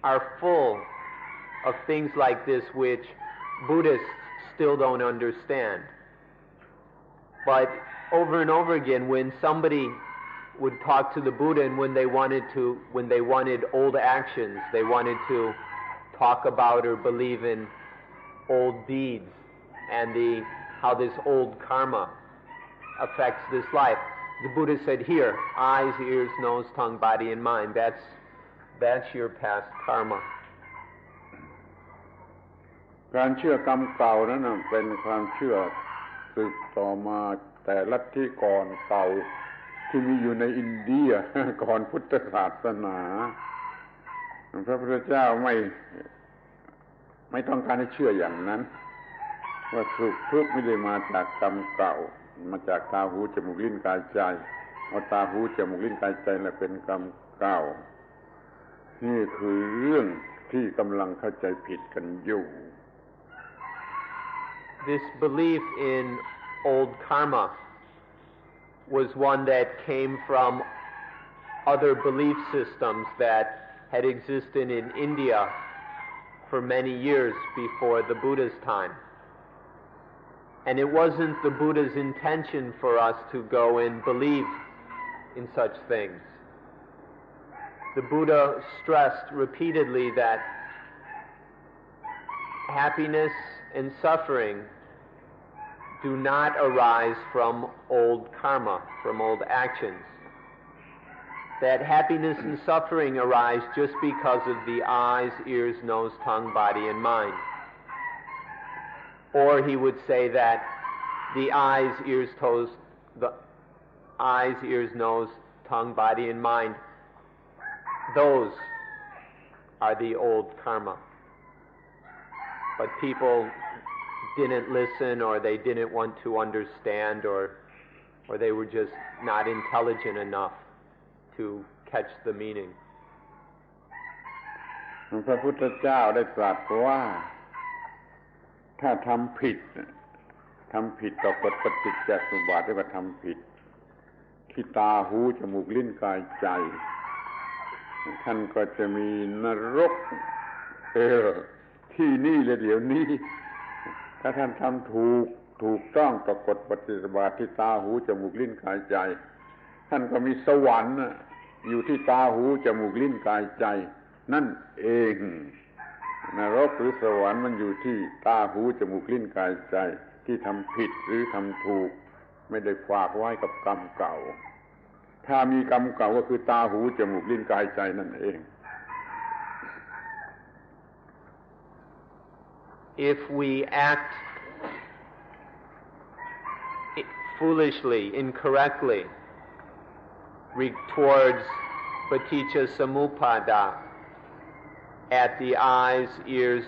are full of things like this which Buddhists still don't understand. But over and over again, when somebody would talk to the Buddha, and when they wanted old actions, they wanted to talk about or believe in old deeds and how this old karma affects this life, the Buddha said, here, eyes, ears, nose, tongue, body, and mind, that's your past karma. การเชื่อกรรมเก่านั้นเป็นความเชื่อสืบต่อมาแต่ลัทธิก่อนเก่าที่มีอยู่ในอินเดียก่อนพุทธศาสนาพระพุทธเจ้าไม่ต้องการให้เชื่ออย่างนั้นว่าสุขทุกข์ไม่ได้มาจากกรรมเก่ามาจากตาหูจมูกลิ้นกายใจเอาตาหูจมูกลิ้นกายใจและเป็นกรรมเก่านี่คือเรื่องที่กำลังเข้าใจผิดกันอยู่ This belief in old karma was one that came from other belief systems that had existed in India for many years before the Buddha's time. And it wasn't the Buddha's intention for us to go and believe in such things. The Buddha stressed repeatedly that happiness and suffering do not arise from old karma, from old actions. That happiness and suffering arise just because of the eyes, ears, nose, tongue, body, and mind. Or he would say that the eyes, ears, nose, tongue, body, and mind, those are the old karma. But people didn't listen, or they didn't want to understand, or they were just not intelligent enough to catch the meaning. พระพุทธเจ้าได้ตรัสว่าถ้าทำผิดต่อกฎปฏิจจสมุปบาทได้ว่าทำผิดที่ตาหูจมูกลิ้นกายใจท่านก็จะมีนรกที่นี่เลยเดี๋ยวนี้ถ้าท่านทำถูกต้องต่อกฎปฏิจจสมุปบาทที่ตาหูจมูกลิ้นกายใจท่านก็มีสวรรค์อยู่ที่ตาหูจมูกลิ้นกายใจนั่นเองนรกหรือสวรรค์มันอยู่ที่ตาหูจมูกลิ้นกายใจที่ทำผิดหรือทำถูกไม่ได้ฝากไว้กับกรรมเก่าถ้ามีกรรมเก่าก็คือตาหูจมูกลิ้นกายใจนั่นเอง If we act foolishly, incorrectly towards paticca samuppada at the eyes, ears,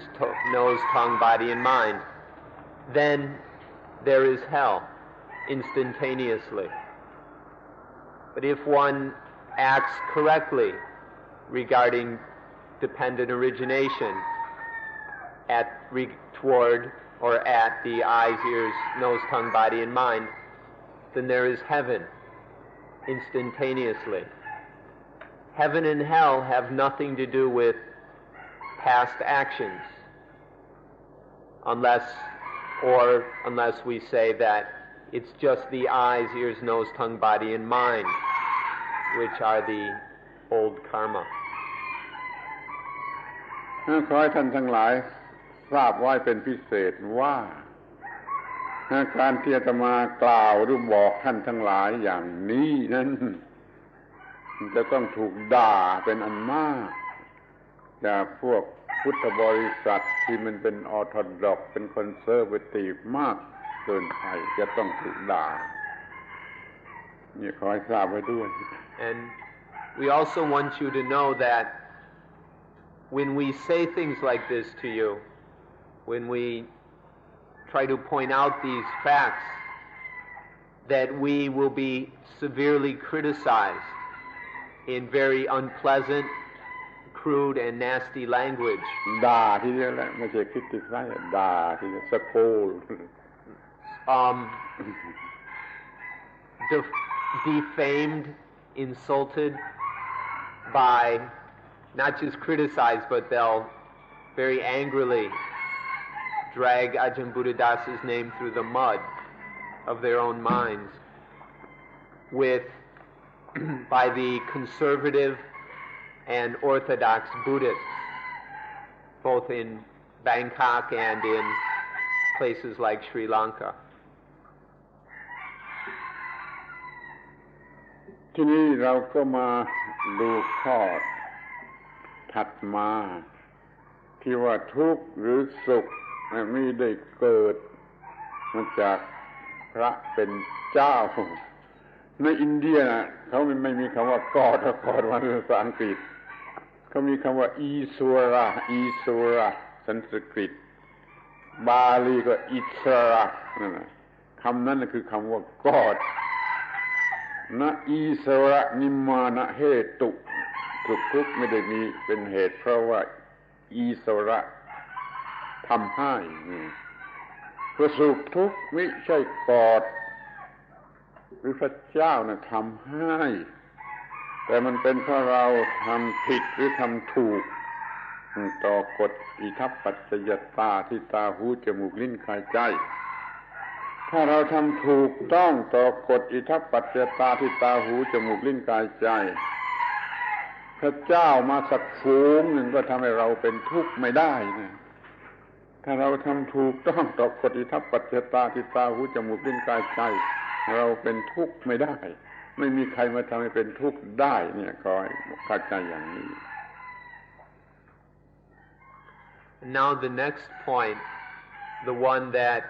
nose, tongue, body, and mind, then there is hell instantaneously. But if one acts correctly regarding dependent origination toward or at the eyes, ears, nose, tongue, body, and mind, then there is heaven instantaneously. Heaven and hell have nothing to do with past actions, unless we say that it's just the eyes, ears, nose, tongue, body, and mind, which are the old karma. ขอให้ท่านทั้งหลายทราบไว้เป็นพิเศษว่าการที่อาตมากล่าวหรือบอกท่านทั้งหลายอย่างนี้นั้นจะต้องถูกด่าเป็นอันมากจากพวกพุทธบริษัทที่มันเป็นออร์โธดอกซ์เป็นคอนเซอร์เวทีฟมากเกินไปจะต้องถูกด่านี่ขอให้ทราบไว้ด้วย And we also want you to know that when we say things like this to you, when we try to point out these facts, that we will be severely criticized in very unpleasant, crude, and nasty language. ด่าทีเดียวแหละไม่ใช่คริติไซส์ด่าทีเดียวสะโกล defamed, insulted by not just criticize, but they'll very angrily drag Ajahn Buddhadasa's name through the mud of their own minds by the conservative and orthodox Buddhists, both in Bangkok and in places like Sri Lanka. ทีนี้เราก็มาดูข้อถัดมาที่ว่าทุกข์หรือสุขไม่ได้เกิดมาจากพระเป็นเจ้าในอินเดียนะเขาไม่มีคำว่ากอดมาในภาษาอังกฤษเขามีคำว่าอีสวระสันสกฤตบาลีก็อิสระนั่นแหละคำนั้นคือคำว่ากอดนะอีสระนิมานะเหตุสุขทุกข์ไม่ได้มีเป็นเหตุเพราะว่าอีสระทำให้เพราะสุขทุกข์ไม่ใช่กอดหรือพระเจ้านะทำให้แต่มันเป็นเพราะเราทำผิดหรือทำถูกต่อกฎอิทัปปัจจยตาที่ตาหูจมูกลิ้นกายใจถ้าเราทำถูกต้องต่อกฎอิทัปปัจจยตาที่ตาหูจมูกลิ้นกายใจพระเจ้ามาสักฝูงหนึ่งก็ทำให้เราเป็นทุกข์ไม่ได้นะถ้าเราทำถูกต้องต่อกฎอิทัปปัจจยตาที่ตาหูจมูกลิ้นกายใจเราเป็นทุกข์ไม่ได้ไม่มีใครมาทำให้เป็นทุกข์ได้เนี่ยขอให้เข้าใจอย่างนี้ Now the next point, the one that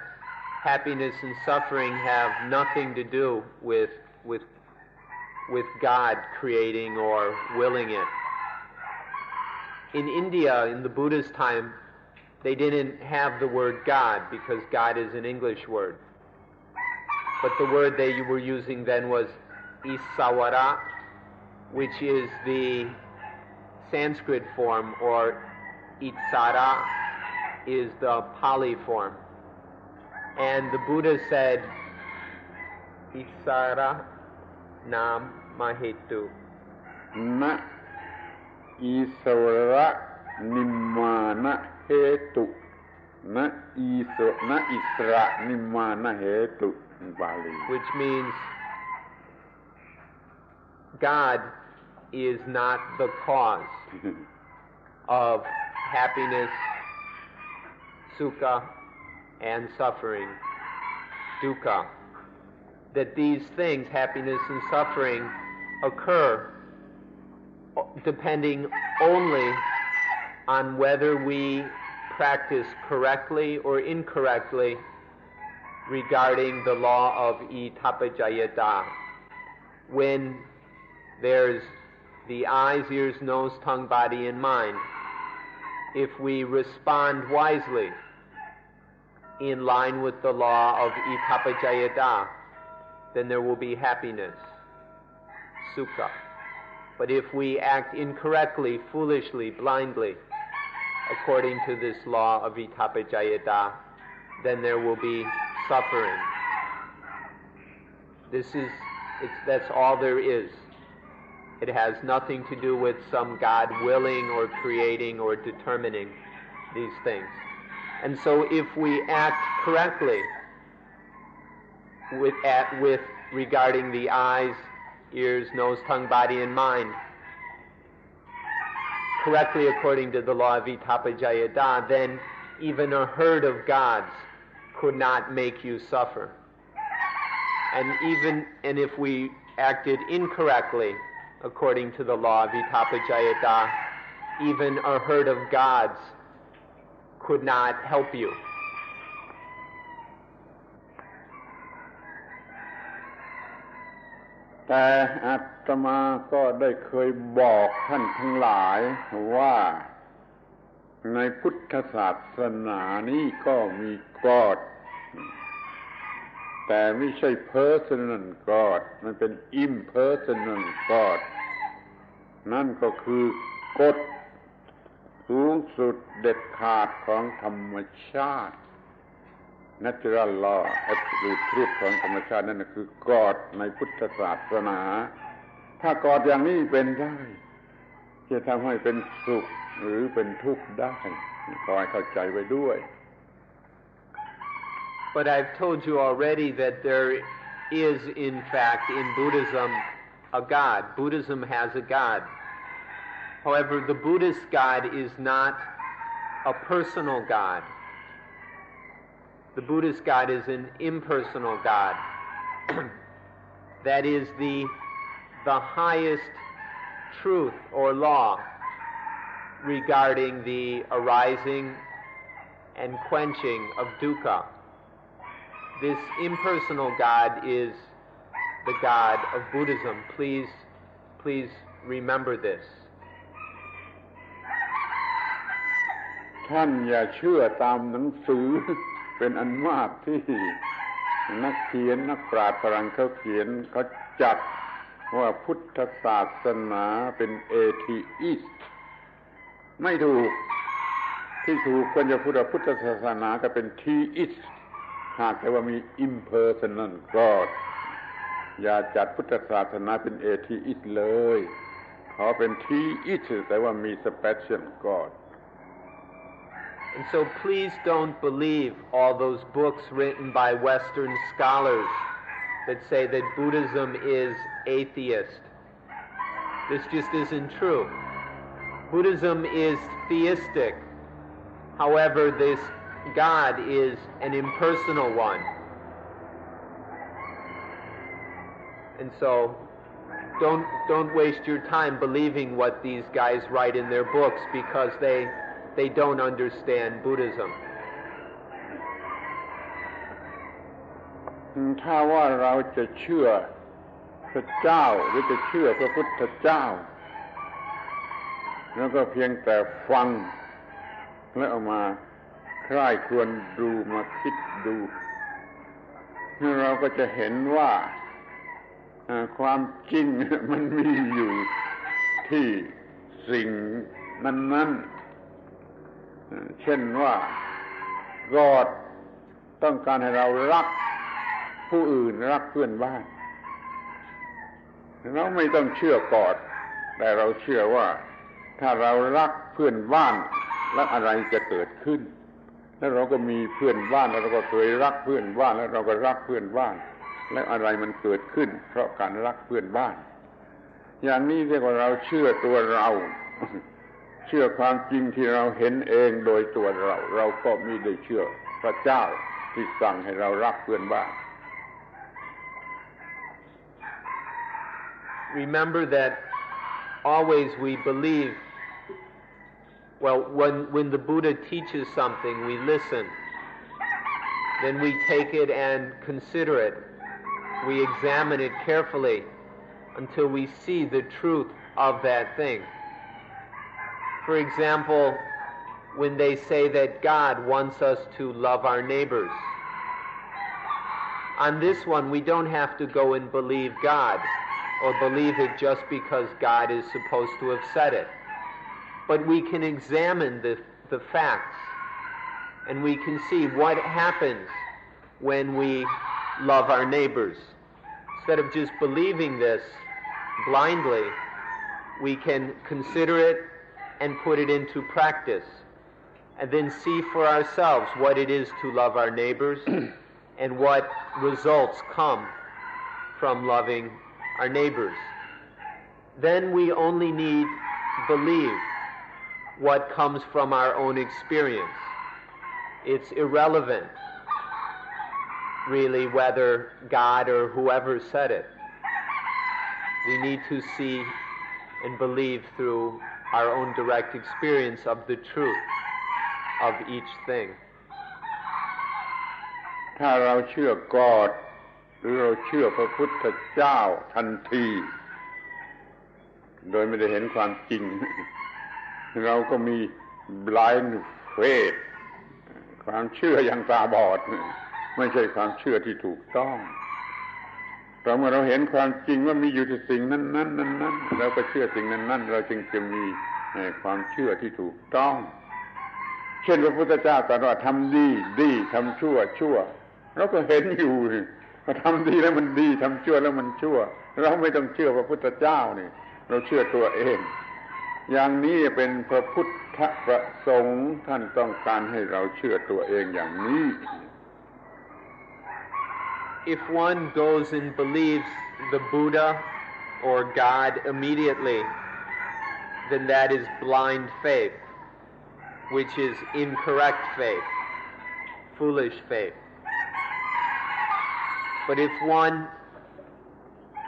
happiness and suffering have nothing to do with God creating or willing it. In India, in the Buddhist time, they didn't have the word God because God is an English word. But the word they were using then was Isawara, which is the Sanskrit form, or Itsara is the Pali form. And the Buddha said, Itsara nam mahetu. Na Isawara nimmana hetu. Na Isra nimmana hetu. Which means God is not the cause of happiness, sukha, and suffering, dukkha. That these things, happiness and suffering, occur depending only on whether we practice correctly or incorrectly regarding the law of itapajayata. When there's the eyes, ears, nose, tongue, body, and mind, if we respond wisely in line with the law of itapajayata, then there will be happiness, sukha. But if we act incorrectly, foolishly, blindly, according to this law of itapajayata, then there will be suffering. That's all there is. It has nothing to do with some God willing or creating or determining these things. And so if we act correctly with regarding the eyes, ears, nose, tongue, body, and mind, correctly according to the law of itapajayata, then even a herd of gods could not make you suffer. And if we acted incorrectly according to the law of itapajayata, even a herd of gods could not help you. แต่อาตมาก็ได้เคยบอกท่านทั้งหลายว่าในพุทธศาสนานี้ก็มีกอดแต่ไม่ใช่ personal God มันเป็น impersonal God นั่นก็คือกฎสูงสุดเด็ดขาดของธรรมชาติ natural law absolute truth ของธรรมชาตินั่นคือกฎในพุทธศาสนาถ้ากฎอย่างนี้เป็นได้ จะทำให้เป็นสุขหรือเป็นทุกข์ได้ขอให้เข้าใจไว้ด้วย But I've told you already that there is in fact in Buddhism a God. Buddhism has a God. However, the Buddhist God is not a personal God. The Buddhist God is an impersonal God. That is the highest truth or law regarding the arising and quenching of dukkha. This impersonal God is the God of Buddhism. Please remember this. ท่านอย่าเชื่อตามหนังสือ เป็นอันมากที่นักเขียนนักปราชญ์ฝรั่งเขาเขียนเขาจัดว่าพุทธศาสนาเป็นเอธีอิสต์ไม่ถูกที่ถูกควรจะพูดว่าพุทธศาสนาก็เป็นทีอิสต์หากแต่ว่ามี impersonal God อย่าจัดพุทธศาสนาเป็นเอธีอิสต์เลยขอเป็นทีอิสต์แต่ว่ามี special God. And so please don't believe all those books written by Western scholars that say that Buddhism is atheist. This just isn't true. Buddhism is theistic. However, this God is an impersonal one. And so don't waste your time believing what these guys write in their books because they don't understand Buddhism. ถ้าว่าเราจะเชื่อพระเจ้าหรือจะเชื่อพระพุทธเจ้าแล้วก็เพียงแต่ฟังแล้วเอามาใคร่ครวญดูมาคิดดูเราก็จะเห็นว่าความจริงมันมีอยู่ที่สิ่งนั้นๆเช่นว่า God ต้องการให้เรารักผู้อื่นรักเพื่อนบ้านเราไม่ต้องเชื่อ God แต่เราเชื่อว่าถ้าเรารักเพื่อนบ้านแล้วอะไรจะเกิดขึ้นแล้วเราก็มีเพื่อนบ้านแล้วเราก็เคยรักเพื่อนบ้านแล้วเราก็รักเพื่อนบ้านแล้วอะไรมันเกิดขึ้นเพราะการรักเพื่อนบ้านอย่างนี้เรียกว่าเราเชื่อตัวเราเชื่อความจริงที่เราเห็นเองโดยตัวเราก็ไม่ได้เชื่อพระเจ้าที่สั่งให้เรารักเพื่อนบ้าน Remember that always we believe, well, when the Buddha teaches something, we listen. Then we take it and consider it. We examine it carefully until we see the truth of that thing. For example, when they say that God wants us to love our neighbors. On this one, we don't have to go and believe God or believe it just because God is supposed to have said it. But we can examine the facts and we can see what happens when we love our neighbors. Instead of just believing this blindly, we can consider it and put it into practice, and then see for ourselves what it is to love our neighbors and what results come from loving our neighbors. Then we only need believe what comes from our own experience. It's irrelevant, really, whether God or whoever said it. We need to see and believe through our own direct experience of the truth of each thing. ถ้าเราเชื่อ God หรือเราเชื่อพระพุทธเจ้าทันทีโดยไม่ได้เห็นความจริง เราก็มี blind faith ความเชื่ออย่างตาบอดไม่ใช่ความเชื่อที่ถูกต้องแต่เมื่อเราเห็นความจริงว่ามีอยู่ที่สิ่งนั้นๆเราก็เชื่อสิ่งนั้นๆเราจึงจะมีความเชื่อที่ถูกต้องเช่นพระพุทธเจ้าตรัสว่าทำดีทำชั่วเราก็เห็นอยู่ว่าทำดีแล้วมันดีทำชั่วแล้วมันชั่วเราไม่ต้องเชื่อพระพุทธเจ้านี่เราเชื่อตัวเอง อย่างนี้เป็นพระพุทธประสงค์ท่านต้องการให้เราเชื่อตัวเองอย่างนี้ If one goes and believes the Buddha or God immediately, then that is blind faith, which is incorrect faith, foolish faith. But if one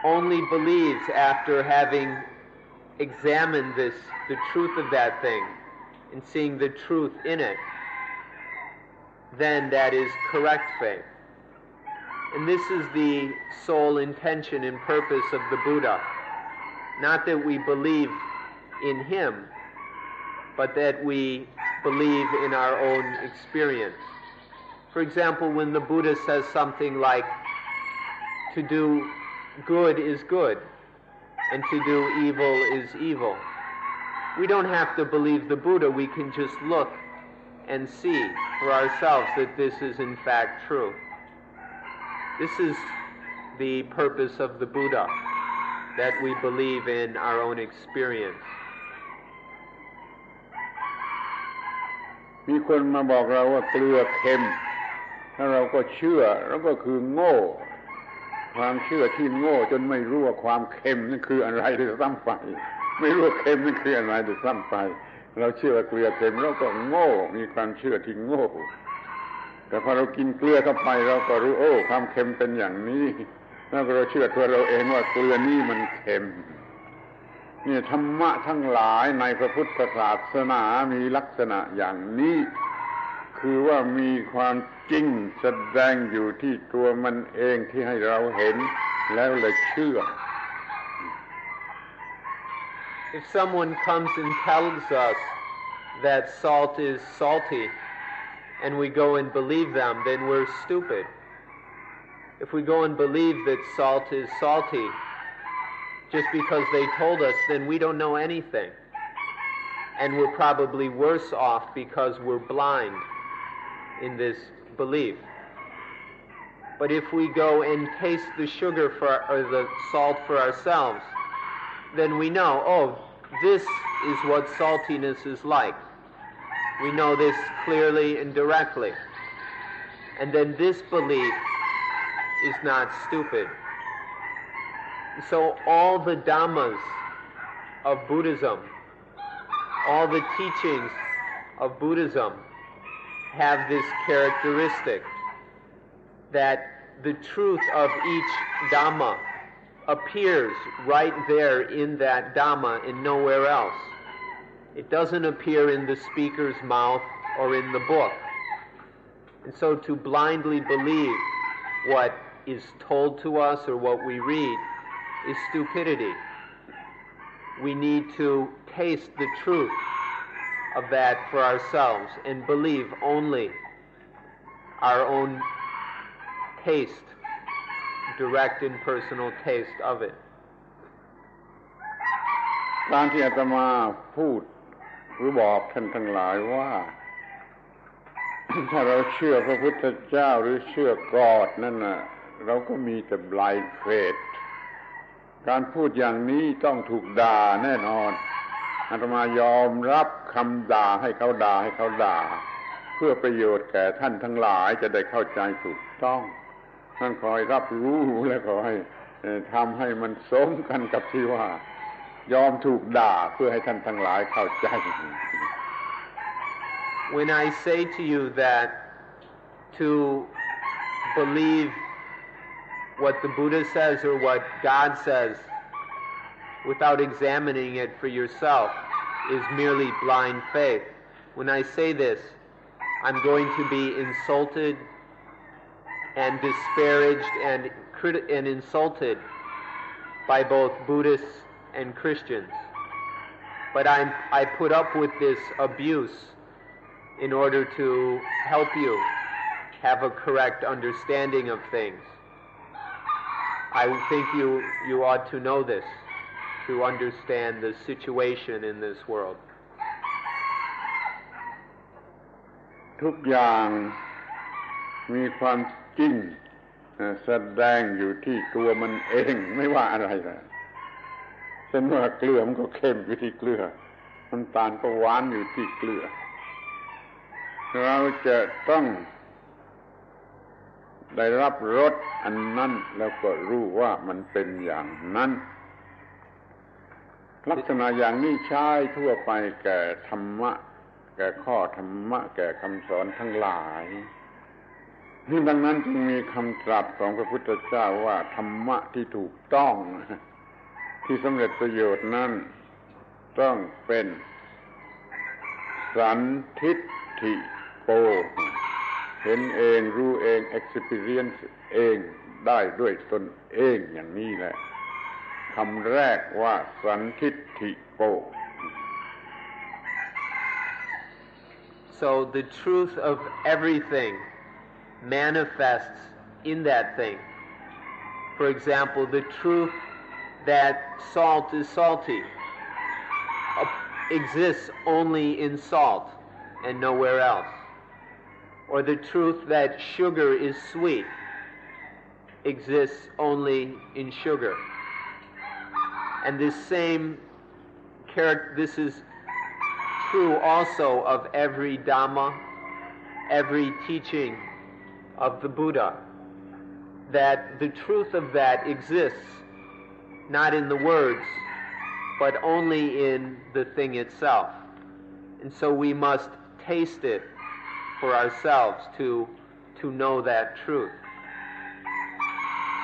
only believes after having examined the truth of that thing, and seeing the truth in it, then that is correct faith. And this is the sole intention and purpose of the Buddha. Not that we believe in him, but that we believe in our own experience. For example, when the Buddha says something like, to do good is good, and to do evil is evil, we don't have to believe the Buddha. We can just look and see for ourselves that this is in fact true. This is the purpose of the Buddha, that we believe in our own experience. มีคนมาบอกเราว่าเกลือเค็มถ้าเราก็เชื่อแล้วก็คือโง่ความเชื่อที่โง่จนไม่รู้ว่าความเค็มนั่นคืออะไรด้วยซ้ำไปไม่รู้ว่าเค็มนั่นคืออะไรด้วยซ้ำไปเราเชื่อว่าเกลือเค็มเราก็โง่มีความเชื่อที่โง่แต่พอเรากินเกลือเข้าไปเราก็รู้โอ้ความเค็มเป็นอย่างนี้แล้วเราเชื่อตัวเราเองว่าเกลือนี่มันเค็มนี่ธรรมะทั้งหลายในพระพุทธศาสนามีลักษณะอย่างนี้คือว่ามีความจริงแสดงอยู่ที่ตัวมันเองที่ให้เราเห็นแล้วเลยเชื่อ If someone comes and tells us that salt is salty and we go and believe them, then we're stupid. If we go and believe that salt is salty just because they told us, then we don't know anything. And we're probably worse off because we're blind in this belief. But if we go and taste the sugar or the salt for ourselves, then we know, oh, this is what saltiness is like. We know this clearly and directly. And then this belief is not stupid. So all the dhammas of Buddhism, all the teachings of Buddhism have this characteristic that the truth of each dhamma appears right there in that dhamma and nowhere else. It doesn't appear in the speaker's mouth or in the book. And so to blindly believe what is told to us or what we read is stupidity. We need to taste the truth of that for ourselves and believe only our own taste, direct and personal taste of it. การที่อาตมาพูดหรือบอกท่านทั้งหลายว่า ถ้าเราเชื่อพระพุทธเจ้าหรือเชื่อกอดนั่นน่ะเราก็มีแต่ blind faith การพูดอย่างนี้ต้องถูกด่าแน่นอนอาตมายอมรับคำด่าให้เขาด่าเพื่อประโยชน์แก่ท่านทั้งหลายจะได้เข้าใจถูกต้องท่านคอยรับรู้และขอให้ทำให้มันสมกันกับที่ว่ายอมถูกด่าเพื่อให้ท่านทั้งหลายเข้าใจ When I say to you that to believe what the Buddha says or what God says without examining it for yourself is merely blind faith, when I say this, I'm going to be insulted and disparaged and insulted by both Buddhists and Christians. But I put up with this abuse in order to help you have a correct understanding of things. I think you ought to know this to understand the situation in this world. ทุกอย่างมีความจริงแสดงอยู่ที่ตัวมันเองไม่ว่าอะไรเลยเช่นว่าเกลือมันก็เค็มอยู่ที่เกลือ น้ำตาลก็หวานอยู่ที่เกลือเราจะต้องได้รับรสอันนั้นแล้วก็รู้ว่ามันเป็นอย่างนั้นลักษณะอย่างนี้ใช้ทั่วไปแก่ธรรมะแก่ข้อธรรมะแก่คำสอนทั้งหลายนี่ดังนั้นจึงมีคำตรัสของพระพุทธเจ้าว่าธรรมะที่ถูกต้องที่สำเร็จประโยชน์นั้นต้องเป็นสันทิฏฐิโกเห็นเองรู้เอง experience เองได้ด้วยตนเองอย่างนี้แหละคำแรกว่าสันทิฏฐิโก So the truth of everything manifests in that thing. For example, the truth that salt is salty exists only in salt and nowhere else. Or the truth that sugar is sweet exists only in sugar. And this is true also of every Dhamma, every teaching of the Buddha, that the truth of that exists not in the words, but only in the thing itself. And so we must taste it for ourselves to know that truth.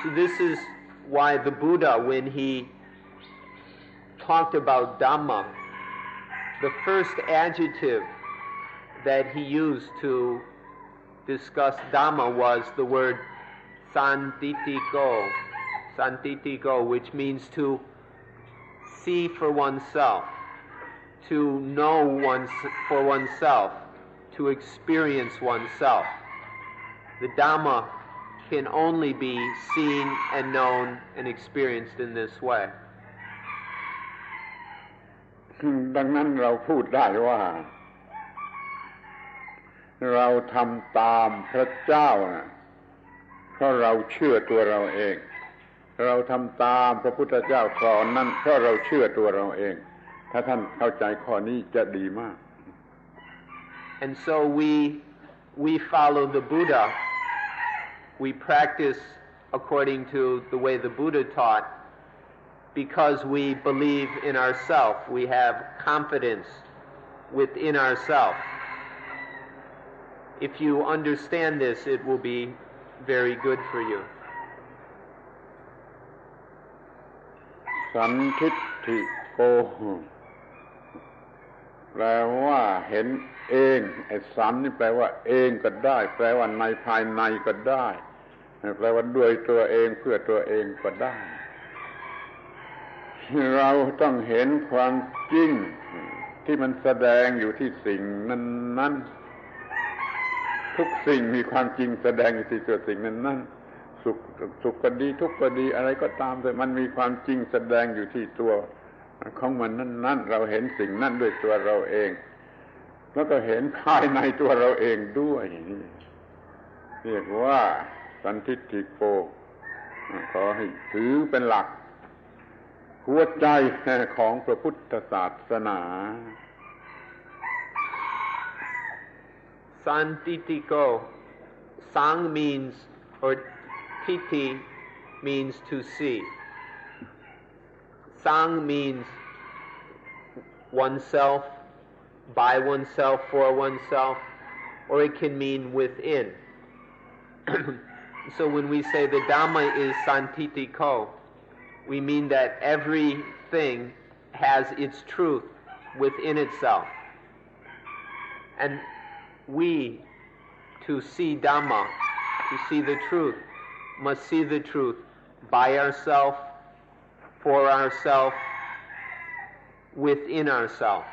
So this is why the Buddha, when he talked about Dhamma, the first adjective that he used to discuss Dhamma was the word santitiko, which means to see for oneself, to know for oneself, to experience oneself. The Dhamma can only be seen and known and experienced in this way. ดังนั้นเราพูดได้ว่าเราทำตามพระเจ้านะเพราะเราเชื่อตัวเราเองเราทำตามพระพุทธเจ้าสอนนั่นเพราะเราเชื่อตัวเราเองถ้าท่านเข้าใจข้อนี้จะดีมาก And so we follow the Buddha. We practice according to the way the Buddha taught because we believe in ourselves. We have confidence within ourselves. If you understand this, it will be very good for you. สันทิฏฐิโกแปลว่าเห็นเองไอ้สันนี่แปลว่าเองก็ได้แปลว่าในภายในก็ได้แปลว่าด้วยตัวเองเพื่อตัวเองก็ได้เราต้องเห็นความจริงที่มันแสดงอยู่ที่สิ่งนั้นๆทุกสิ่งมีความจริงแสดงอยู่ที่ตัวสิ่งนั้นๆสุขก็ดีทุกข์ก็ดีอะไรก็ตามแต่มันมีความจริงแสดงอยู่ที่ตัวของมันนั้นๆเราเห็นสิ่งนั้นด้วยตัวเราเองแล้วก็เห็นภายในตัวเราเองด้วยเรียกว่าสันทิฏฐิโกขอให้ถือเป็นหลักหัวใจของพระพุทธศาสนา Santitiko. Sang means, or titi means to see. Sang means oneself, by oneself, for oneself, or it can mean within. So when we say the Dhamma is Santitiko, we mean that everything has its truth within itself. And we, to see Dhamma, to see the truth, must see the truth by ourselves, for ourselves, within ourselves.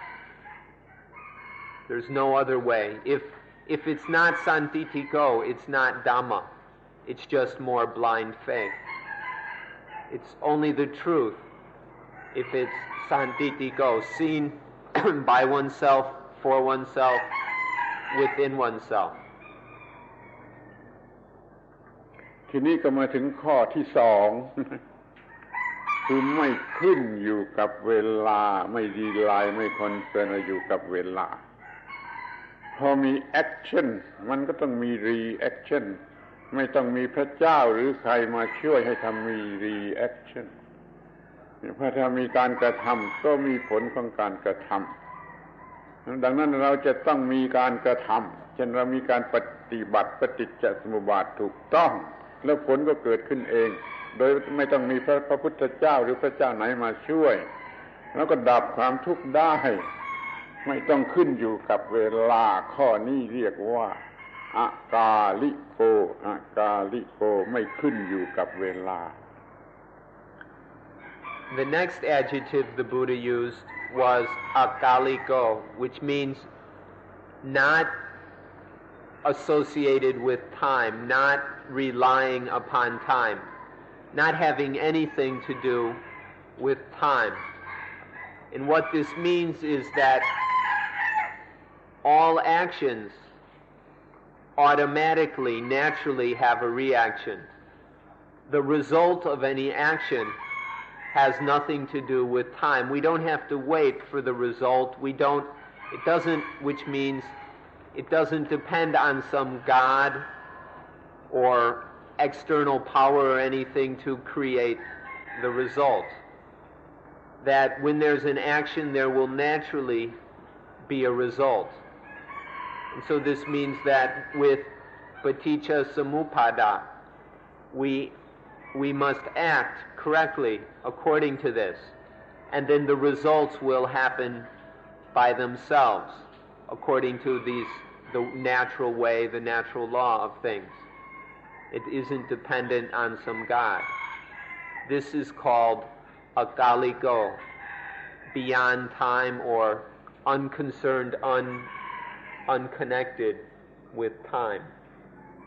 There's no other way. If it's not Santitiko, it's not Dhamma. It's just more blind faith. It's only the truth if it's Santitiko, seen by oneself, for oneself, within oneself. ทีนี้ก็มาถึงข้อที่สอง คือไม่ขึ้นอยู่กับเวลาไม่ดีลายไม่คอนเซิร์นอยู่กับเวลาพอมีแอคชั่นมันก็ต้องมีรีแอคชั่นไม่ต้องมีพระเจ้าหรือใครมาช่วยให้ทำมีรีแอคชั่นเพราะถ้ามีการกระทำก็มีผลของการกระทำดังนั้นเราจะต้องมีการกระทำเช่นเรามีการปฏิบัติปฏิจจสมุปบาทถูกต้องแล้วผลก็เกิดขึ้นเองโดยไม่ต้องมีพระพุทธเจ้าหรือพระเจ้าไหนมาช่วยแล้วก็ดับความทุกข์ได้ไม่ต้องขึ้นอยู่กับเวลาข้อนี้เรียกว่าอากาลิโกอากาลิโกไม่ขึ้นอยู่กับเวลา The next adjective the Buddha used was akaliko, which means not associated with time, not relying upon time, not having anything to do with time. And what this means is that all actions automatically, naturally have a reaction. The result of any action has nothing to do with time. We don't have to wait for the result. Which means it doesn't depend on some God or external power or anything to create the result. That when there's an action, there will naturally be a result. And so this means that with paticca samuppada, we must act correctly according to this, and then the results will happen by themselves according to the natural way, the natural law of things. It isn't dependent on some God. This is called akaliko, beyond time or unconcerned, unconnected with time.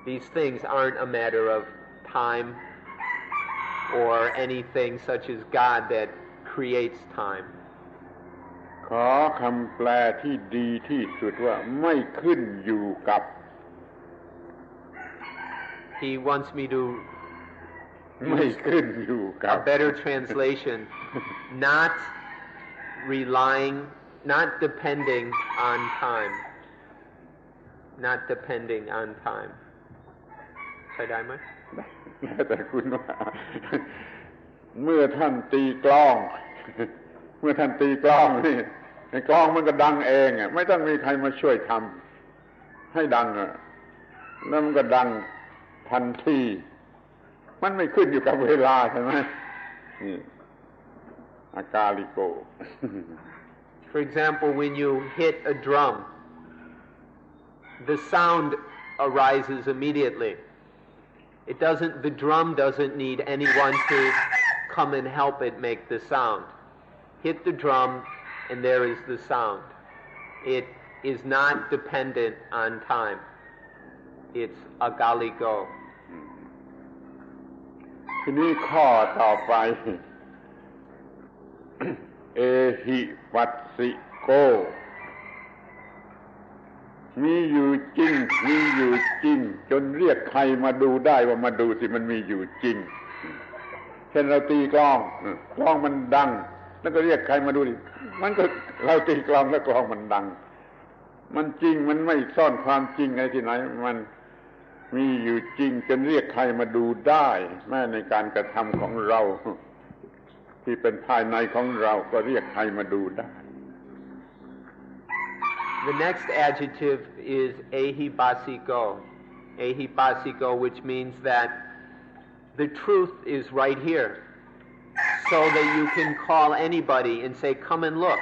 These things aren't a matter of time or anything such as God that creates time. ขอคำแปลที่ดีที่สุดว่าไม่ขึ้นอยู่กับ He wants me to ไม่ขึ้นอยู่กับ a better translation, not relying, not depending on time. Not depending on time. ใช่ได้ไหมแต่คุณว่าเมื่อท่านตีกลองนี่ไอ้กลองมันก็ดังเองไม่ต้องมีใครมาช่วยทำให้ดังแล้วมันก็ดังทันทีมันไม่ขึ้นอยู่กับเวลาใช่ไหมนี่อากาลิโก For example, when you hit a drum, the sound arises immediately. The drum doesn't need anyone to come and help it make the sound. Hit the drum and there is the sound. It is not dependent on time. It's agaliko. ทีนี้ข้อต่อไป เอหิปัสสิโกมีอยู่จริงจนเรียกใครมาดูได้ว่ามาดูสิมันมีอยู่จริงเช่นเราตีกลองมันดังแล้วก็เรียกใครมาดูดิมันก็เราตีกลองแล้วกลองมันดังมันจริงมันไม่ซ่อนความจริงอะไรที่ไหนมันมีอยู่จริงจนเรียกใครมาดูได้แม้ในการกระทำของเราที่เป็นภายในของเราก็เรียกใครมาดูได้ The next adjective is ahibasiko. Ahibasiko, which means that the truth is right here, so that you can call anybody and say, come and look.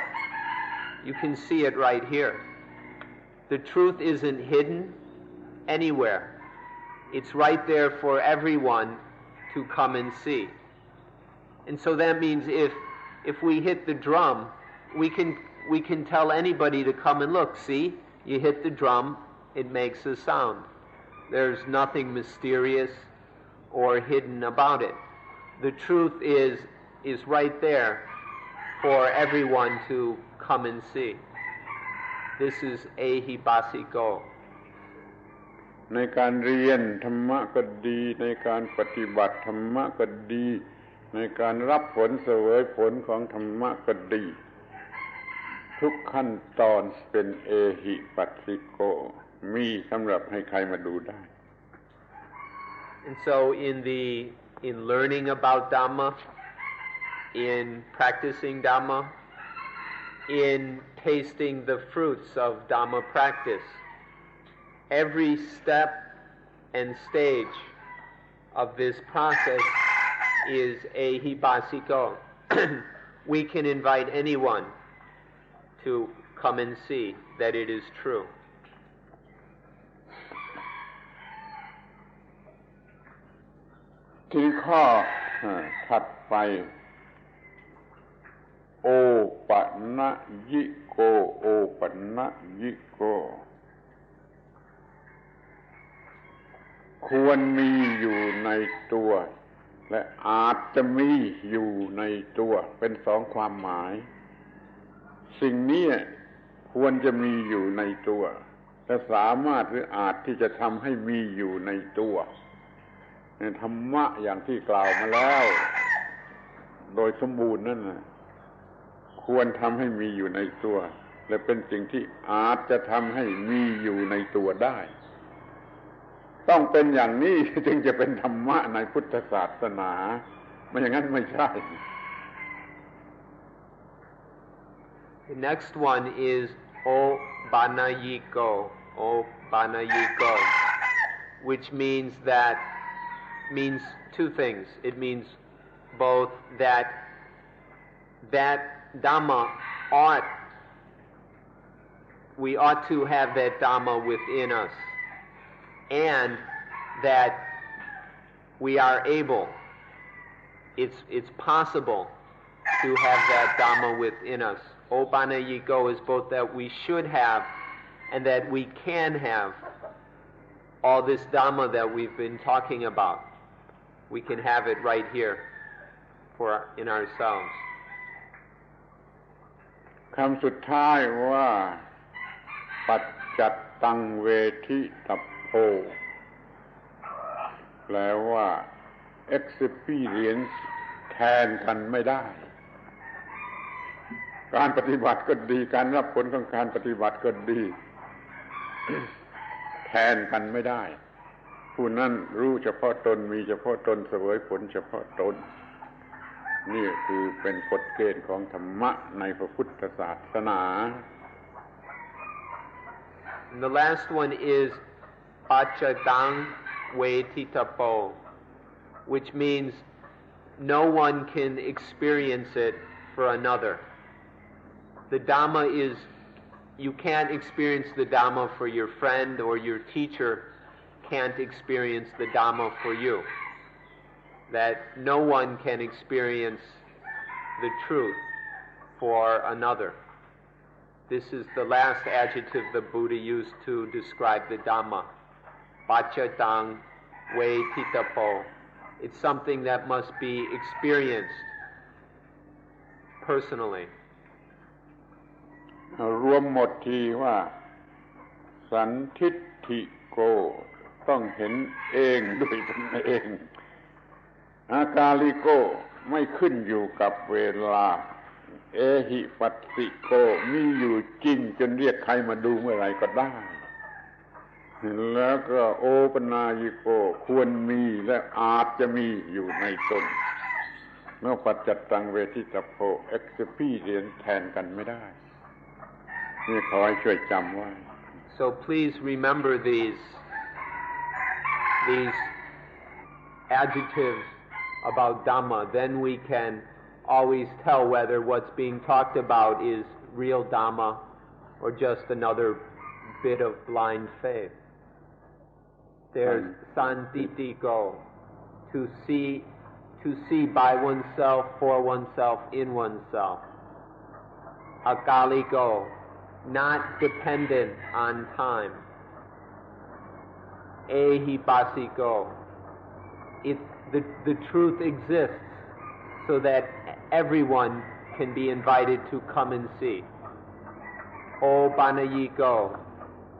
You can see it right here. The truth isn't hidden anywhere. It's right there for everyone to come and see. And so that means if we hit the drum, we can tell anybody to come and look. See, you hit the drum, it makes a sound. There's nothing mysterious or hidden about it. The truth is right there for everyone to come and see. This is ahibasiko. ในการเรียนธรรมะก็ดีในการปฏิบัติธรรมะก็ดี ในการรับผลเสวยผลของธรรมะก็ดีทุกขั้นตอนเป็นเอหิปัสสิโกมีสำหรับให้ใครมาดูได้ And so in learning about Dhamma, in practicing Dhamma, in tasting the fruits of Dhamma practice, every step and stage of this process is Ahibasiko. We can invite anyone to come and see that it is true. ที่ข้อถัดไปโอปันนยิโกโอปันนยิโกควรมีอยู่ในตัวและอาจจะมีอยู่ในตัวเป็นสองความหมายสิ่งนี้ควรจะมีอยู่ในตัวและสามารถหรืออาจที่จะทำให้มีอยู่ในตัวธรรมะอย่างที่กล่าวมาแล้วโดยสมบูรณ์นั่นนะควรทำให้มีอยู่ในตัวและเป็นสิ่งที่อาจจะทำให้มีอยู่ในตัวได้ต้องเป็นอย่างนี้จึงจะเป็นธรรมะในพุทธศาสนาไม่อย่างนั้นไม่ใช่ The next one is Obanayiko, which means two things. It means both that Dhamma we ought to have that Dhamma within us, and that we are able, it's possible to have that Dhamma within us. Obanayiko is both that we should have and that we can have all this Dhamma that we've been talking about. We can have it right here in ourselves. คำสุดท้ายว่าปัจจัตตังเวทิตัพโพแปลว่า experience แทนกันไม่ได้การปฏิบัติก็ดีการรับผลของการปฏิบัติก็ดี แทนกันไม่ได้ผู้นั้นรู้เฉพาะตนมีเฉพาะตนเสวยผลเฉพาะตนนี่คือเป็นกฎเกณฑ์ของธรรมะในพระพุทธศาสนา And the last one is Pachadang Vetitapo, which means no one can experience it for another. The Dhamma is, you can't experience the Dhamma for your friend, or your teacher can't experience the Dhamma for you. That no one can experience the truth for another. This is the last adjective the Buddha used to describe the Dhamma. Pachadang Vetitapo. It's something that must be experienced personally. รวมหมดทีว่าสันทิฏฐิโกต้องเห็นเองด้วยตนเองอากาลิโกไม่ขึ้นอยู่กับเวลาเอหิปัสสิโกมีอยู่จริงจนเรียกใครมาดูเมื่อไหร่ก็ได้แล้วก็โอปนายิโกควรมีและอาจจะมีอยู่ในตนเมื่อปัจจัตตังเวทิตโพเอ็กซ์พีเรียนแทนกันไม่ได้นี่ขอให้ช่วยจำไว้ So please remember these adjectives about Dhamma. Then we can always tell whether what's being talked about is real Dhamma or just another bit of blind faith. There's Santitiko, to see by oneself, for oneself, in oneself. Akaliko, not dependent on time. Ahibasiko, the truth exists so that everyone can be invited to come and see. Obanayiko,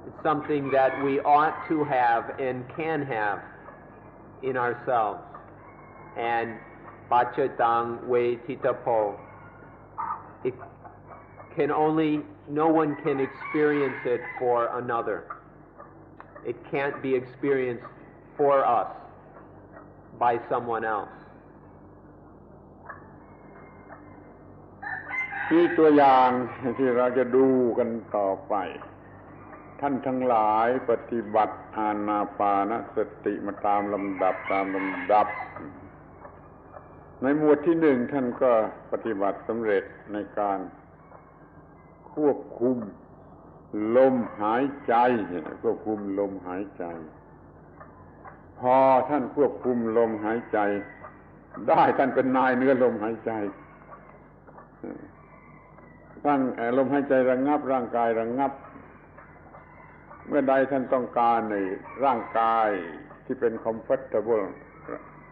it's something that we ought to have and can have in ourselves. And Pachatang Vetitapo. It can only, no one can experience it for another. It can't be experienced for us by someone else. มีตัวอย่างที่เราจะดูกันต่อไปท่านทั้งหลายปฏิบัติอานาปานสติมาตามลำดับในหมวดที่หนึ่งท่านก็ปฏิบัติสำเร็จในการควบคุมลมหายใจควบคุมลมหายใจพอท่านควบคุมลมหายใจได้ท่านเป็นนายเนื้อลมหายใจตั้งลมหายใจระงับร่างกายระงับเมื่อใดท่านต้องการในร่างกายที่เป็น comfortable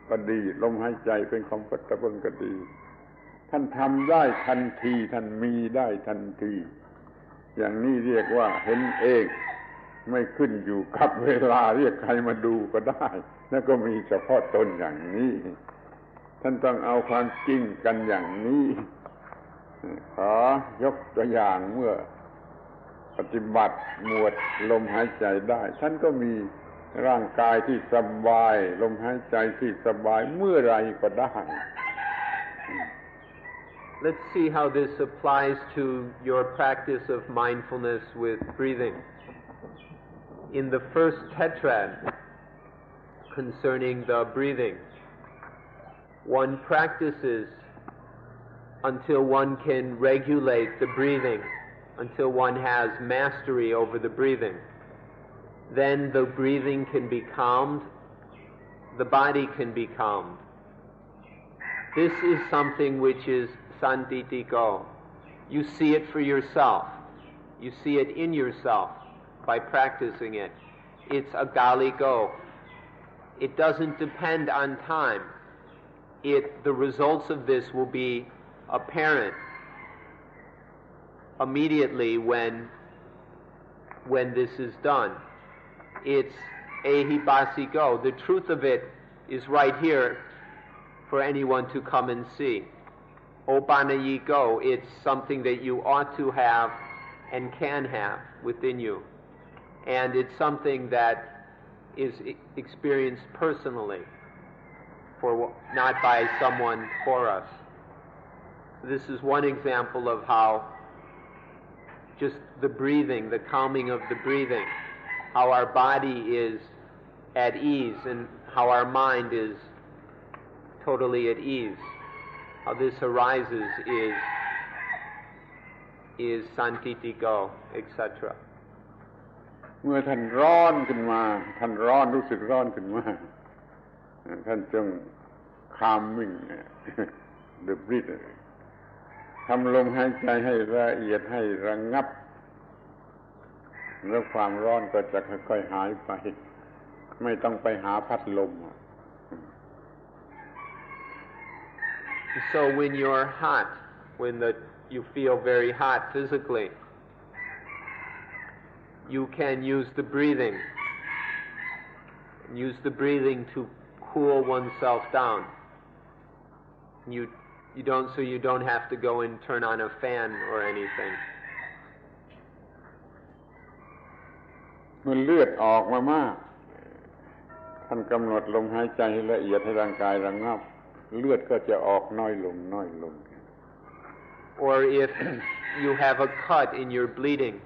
ก็ดีลมหายใจเป็น comfortable ก็ดีท่านทำได้ทันทีท่านมีได้ทันทีอย่างนี้เรียกว่าเห็นเองไม่ขึ้นอยู่กับเวลาเรียกใครมาดูก็ได้แล้วก็มีเฉพาะตนอย่างนี้ท่านต้องเอาความจริงกันอย่างนี้ขอยกตัวอย่างเมื่อปฏิบัติหมวดลมหายใจได้ท่านก็มีร่างกายที่สบายลมหายใจที่สบายเมื่อไรก็ได้ Let's see how this applies to your practice of mindfulness with breathing. In the first tetrad concerning the breathing, one practices until one can regulate the breathing, until one has mastery over the breathing. Then the breathing can be calmed, the body can be calmed. This is something which is santitiko. You see it for yourself. You see it in yourself by practicing it. It's a galiko. It doesn't depend on time. The results of this will be apparent immediately when this is done. It's Ahibasiko. The truth of it is right here for anyone to come and see. Opanayiko, it's something that you ought to have and can have within you. And it's something that is experienced personally, not by someone for us. This is one example of how just the breathing, the calming of the breathing, how our body is at ease and how our mind is totally at ease. How this arises is santitiko, etc. เมื่อท่านร้อนขึ้นมาท่านร้อนรู้สึกร้อนขึ้นมาท่านจง calming the breath ทำลมหายใจให้ละเอียดให้ระงับแล้วความร้อนก็จะค่อยๆหายไปไม่ต้องไปหาพัดลม So when you're hot, you feel very hot physically, you can use the breathing. Use the breathing to cool oneself down. You don't have to go and turn on a fan or anything. เมื่อเลือดออกมามากท่านกำหนดลมหายใจให้ละเอียดให้ร่างกายระงับเลือดก็จะออกน้อยลง Or if you have a cut in your bleeding,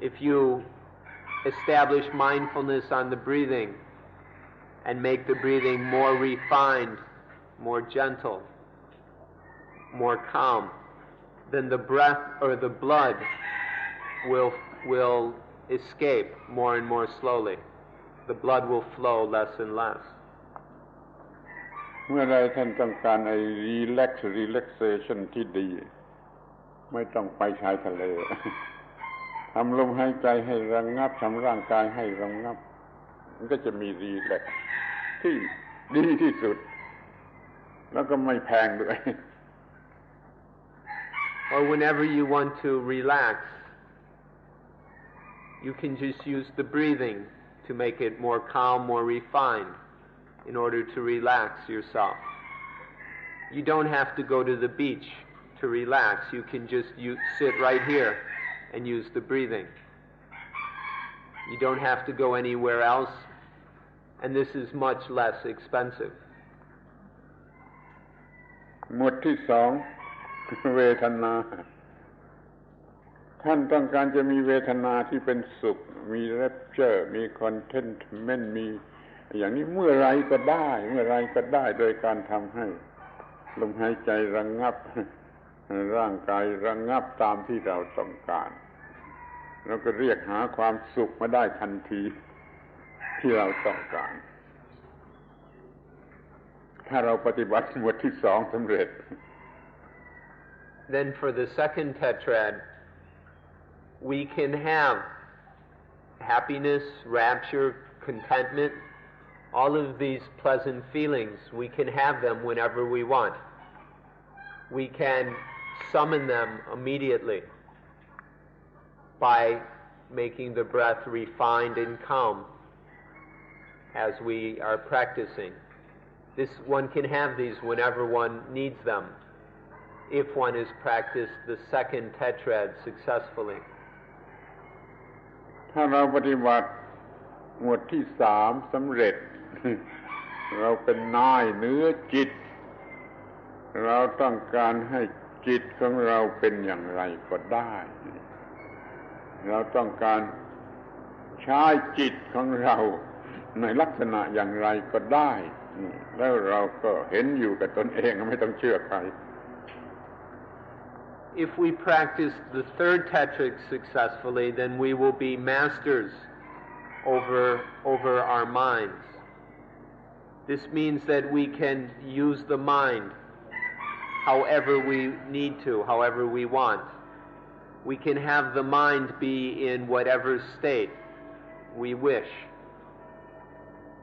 if you establish mindfulness on the breathing and make the breathing more refined, more gentle, more calm, then the breath or the blood will escape more and more slowly. The blood will flow less and less. เมื่อใดท่านต้องการrelaxation ที่ดีไม่ต้องไปชายทะเลทำลมหายใจให้ระงับทำร่างกายให้ระงับมันก็จะมี relax ที่ดีที่สุดแล้วก็ไม่แพงด้วย Or whenever you want to relax, you can just use the breathing to make it more calm, more refined, in order to relax yourself. You don't have to go to the beach to relax. You can just sit right here and use the breathing. You don't have to go anywhere else, and this is much less expensive. หมวดที่สองเวทนาท่านต้องการจะมีเวทนาที่เป็นสุขมีแรปเจอร์มีคอนเทนต์เมนต์มีอย่างนี้เมื่อไรก็ได้โดยการทำให้ลมหายใจระงับร่างกายระงับตามที่เราต้องการเราก็เรียกหาความสุขมาได้ทันทีที่เราต้องการถ้าเราปฏิบัติหมวดที่สองสำเร็จ Then for the second tetrad we can have happiness, rapture, contentment, all of these pleasant feelings. We can have them whenever we want. We can summon them immediately by making the breath refined and calm as we are practicing. One can have these whenever one needs them if one has practiced the second tetrad successfully. ถ้าเราปฏิบัติหมวดที่สามสำเร็จเราเป็นนายเหนือจิตเราต้องการให้จิตของเราเป็นอย่างไรก็ได้เราต้องการใช้จิตของเราในลักษณะอย่างไรก็ได้แล้วเราก็เห็นอยู่กับตนเองไม่ต้องเชื่อใคร If we practice the third tetrad successfully, then we will be masters over our minds. This means that we can use the mind however we need to, however we want. We can have the mind be in whatever state we wish.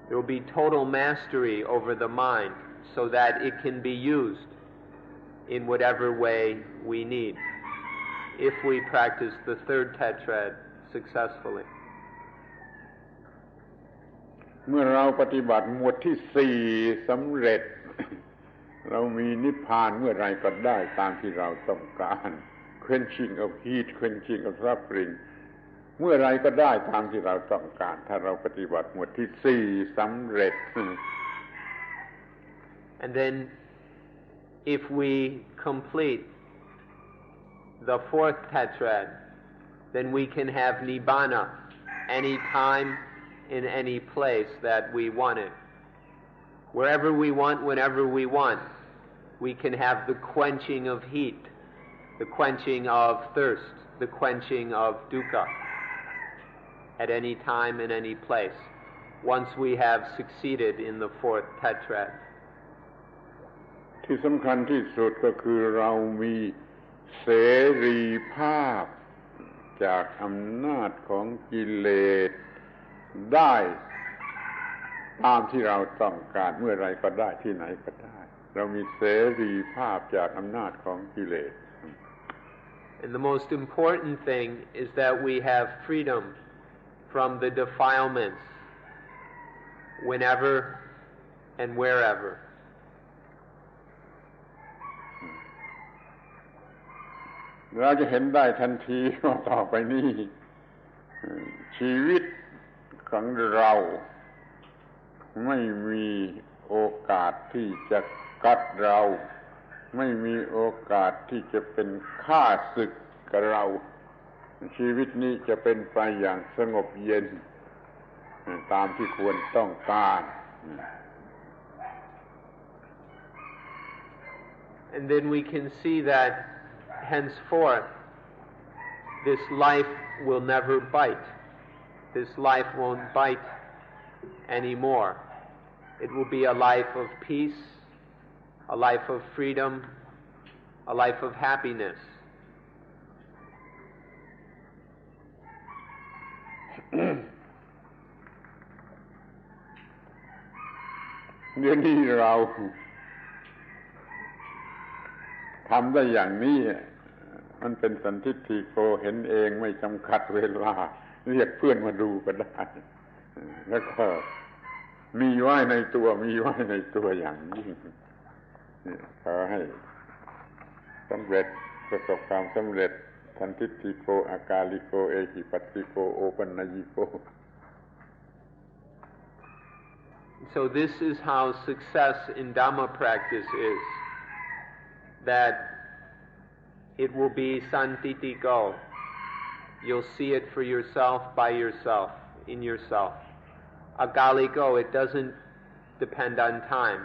There will be total mastery over the mind so that it can be used in whatever way we need if we practice the third tetrad successfully. เมื่อเราปฏิบัติหมวดที่สี่สำเร็จเรามีนิพพานเมื่อไรก็ได้ตามที่เราต้องการ quenching of heat quenching of suffering เมื่อไรก็ได้ตามที่เราต้องการถ้าเราปฏิบัติหมวดที่สี่สำเร็จ And then if we complete the fourth tetrad, then we can have nibbana any time in any place that we want it. Wherever we want, whenever we want, we can have the quenching of heat, the quenching of thirst, the quenching of dukkha at any time in any place, once we have succeeded in the fourth tetrad. ที่สำคัญที่สุดก็คือเรามีเสรีภาพจากอำนาจของกิเลสได้ตามที่เราต้องการเมื่อไรก็ได้ที่ไหนก็ได้เรามีเสรีภาพจากอำนาจของกิเลส And the most important thing is that we have freedom from the defilements whenever and wherever. เราจะเห็นได้ทันทีว่าต่อไปนี้ชีวิตของเราไม่มีโอกาสที่จะกัดเราไม่มีโอกาสที่จะเป็นข้าศึกกับเราชีวิตนี้จะเป็นไปอย่างสงบเย็นตามที่ควรต้องการ And then we can see that henceforth this life will never bite. This life won't bite anymore. It will be a life of peace, a life of freedom, a life of happiness. เดี๋ยวนี้เราทำได้อย่างนี้มันเป็นสันทิฏฐิโกเห็นเองไม่จำกัดเวลาเรียกเพื่อนมาดูก็ได้แล้วก็มีไว้ในตัวอย่างยิ่ง ขอให้สำเร็จประสบความสำเร็จทันทิฏฐิโกอากาลิโกเอหิปัสสิโกโอปัญญิโก So this is how success in Dhamma practice is, that it will be santitiko. You'll see it for yourself, by yourself, in yourself. Agaliko, it doesn't depend on time.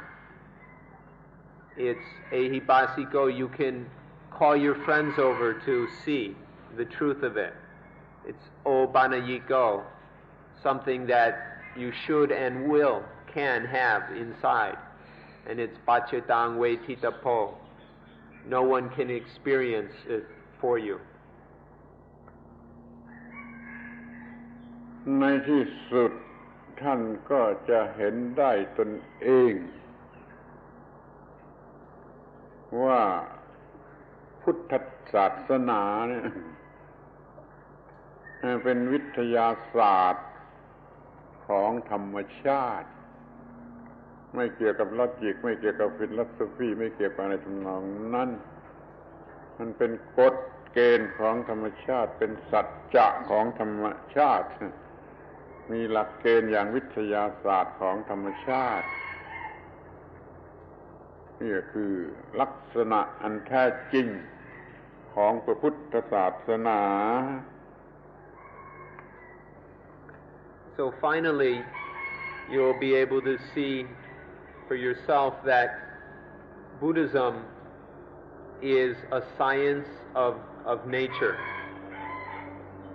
It's ahibasiko, you can call your friends over to see the truth of it. It's obanayiko, something that you should and can have inside. And it's pachetang vetitapo. No one can experience it for you. ในที่สุดท่านก็จะเห็นได้ตนเองว่าพุทธศาสนาเนี่ยเป็นวิทยาศาสตร์ของธรรมชาติไม่เกี่ยวกับลอจิกไม่เกี่ยวกับฟิโลโซฟีไม่เกี่ยวกับอะไรทำนองนั้นมันเป็นกฎเกณฑ์ของธรรมชาติเป็นสัจจะของธรรมชาติมีหลักเกณฑ์อย่างวิทยาศาสตร์ของธรรมชาตินี่คือลักษณะอันแท้จริงของพระพุทธศาสนา So finally, you will be able to see for yourself that Buddhism is a science of nature.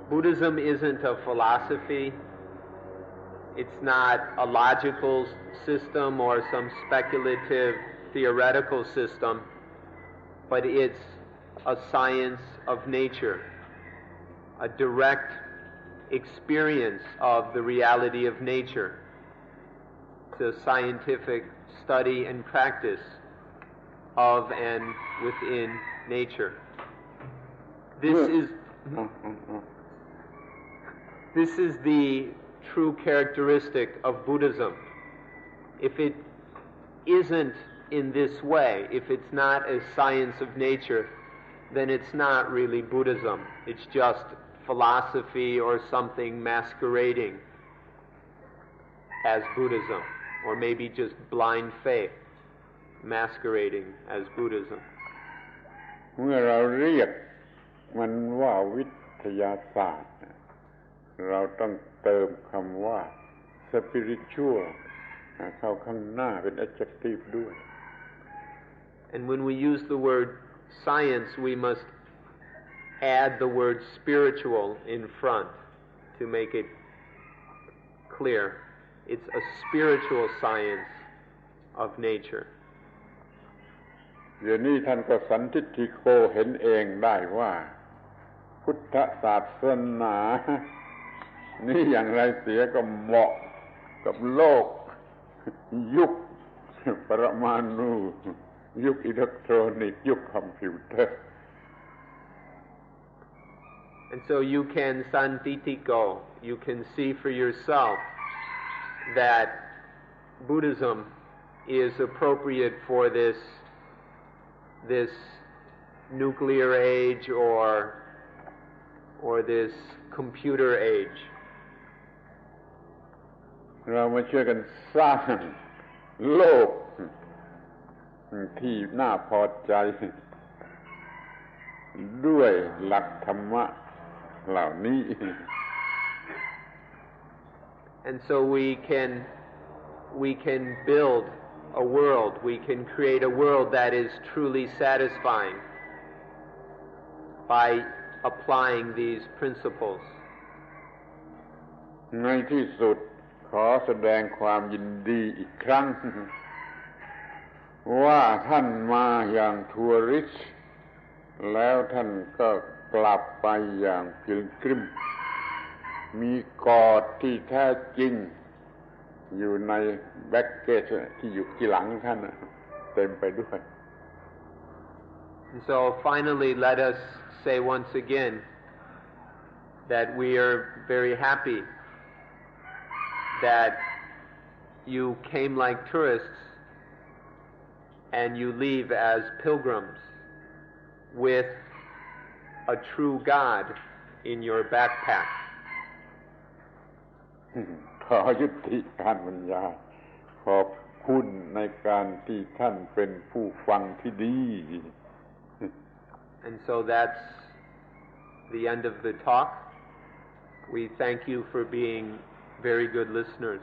Buddhism isn't a philosophy. It's not a logical system or some speculative theoretical system, but it's a science of nature, a direct experience of the reality of nature. It's a scientific study and practice of and within nature. This is the true characteristic of Buddhism. If it isn't in this way, if it's not a science of nature, then it's not really Buddhism. It's just philosophy or something masquerading as Buddhism, or maybe just blind faith masquerading as Buddhism. เมื่อเราเรียกมันว่าวิทยาศาสตร์เราต้องเติมคำว่า spiritual เข้าข้างหน้าเป็น adjective ด้วย And when we use the word science, we must add the word spiritual in front to make it clear. It's a spiritual science of nature. เดี๋ยวนี้ท่านก็สันทิฏฐิโกเห็นเองได้ว่าพุทธศาสนานี่อย่างไรเสียก็เหมาะกับโลกยุคปรมาณูยุคอิเล็กทรอนิกส์ยุคคอมพิวเตอร์ And so you can santitiko, you can see for yourself that Buddhism is appropriate for this nuclear age or this computer age. เรามาช่วยกันสร้างโลกที่น่าพอใจด้วยหลักธรรมะเหล่านี้ And so we can build a world, we can create a world that is truly satisfying by applying these principles. ในที่สุดขอแสดงความยินดีอีกครั้งว่าท่านมาอย่างทัวริสต์แล้วท่านก็กลับไปอย่างพิลกริมมีกอดที่แท้จริงอยู่ในแบ็กเกจที่อยู่ที่หลังท่านเต็มไปด้วย And so finally let us say once again that we are very happy that you came like tourists and you leave as pilgrims with a true God in your backpack. ขอยุติการบรรยายขอบคุณในการที่ท่านเป็นผู้ฟังที่ดี And so that's the end of the talk. We thank you for being very good listeners.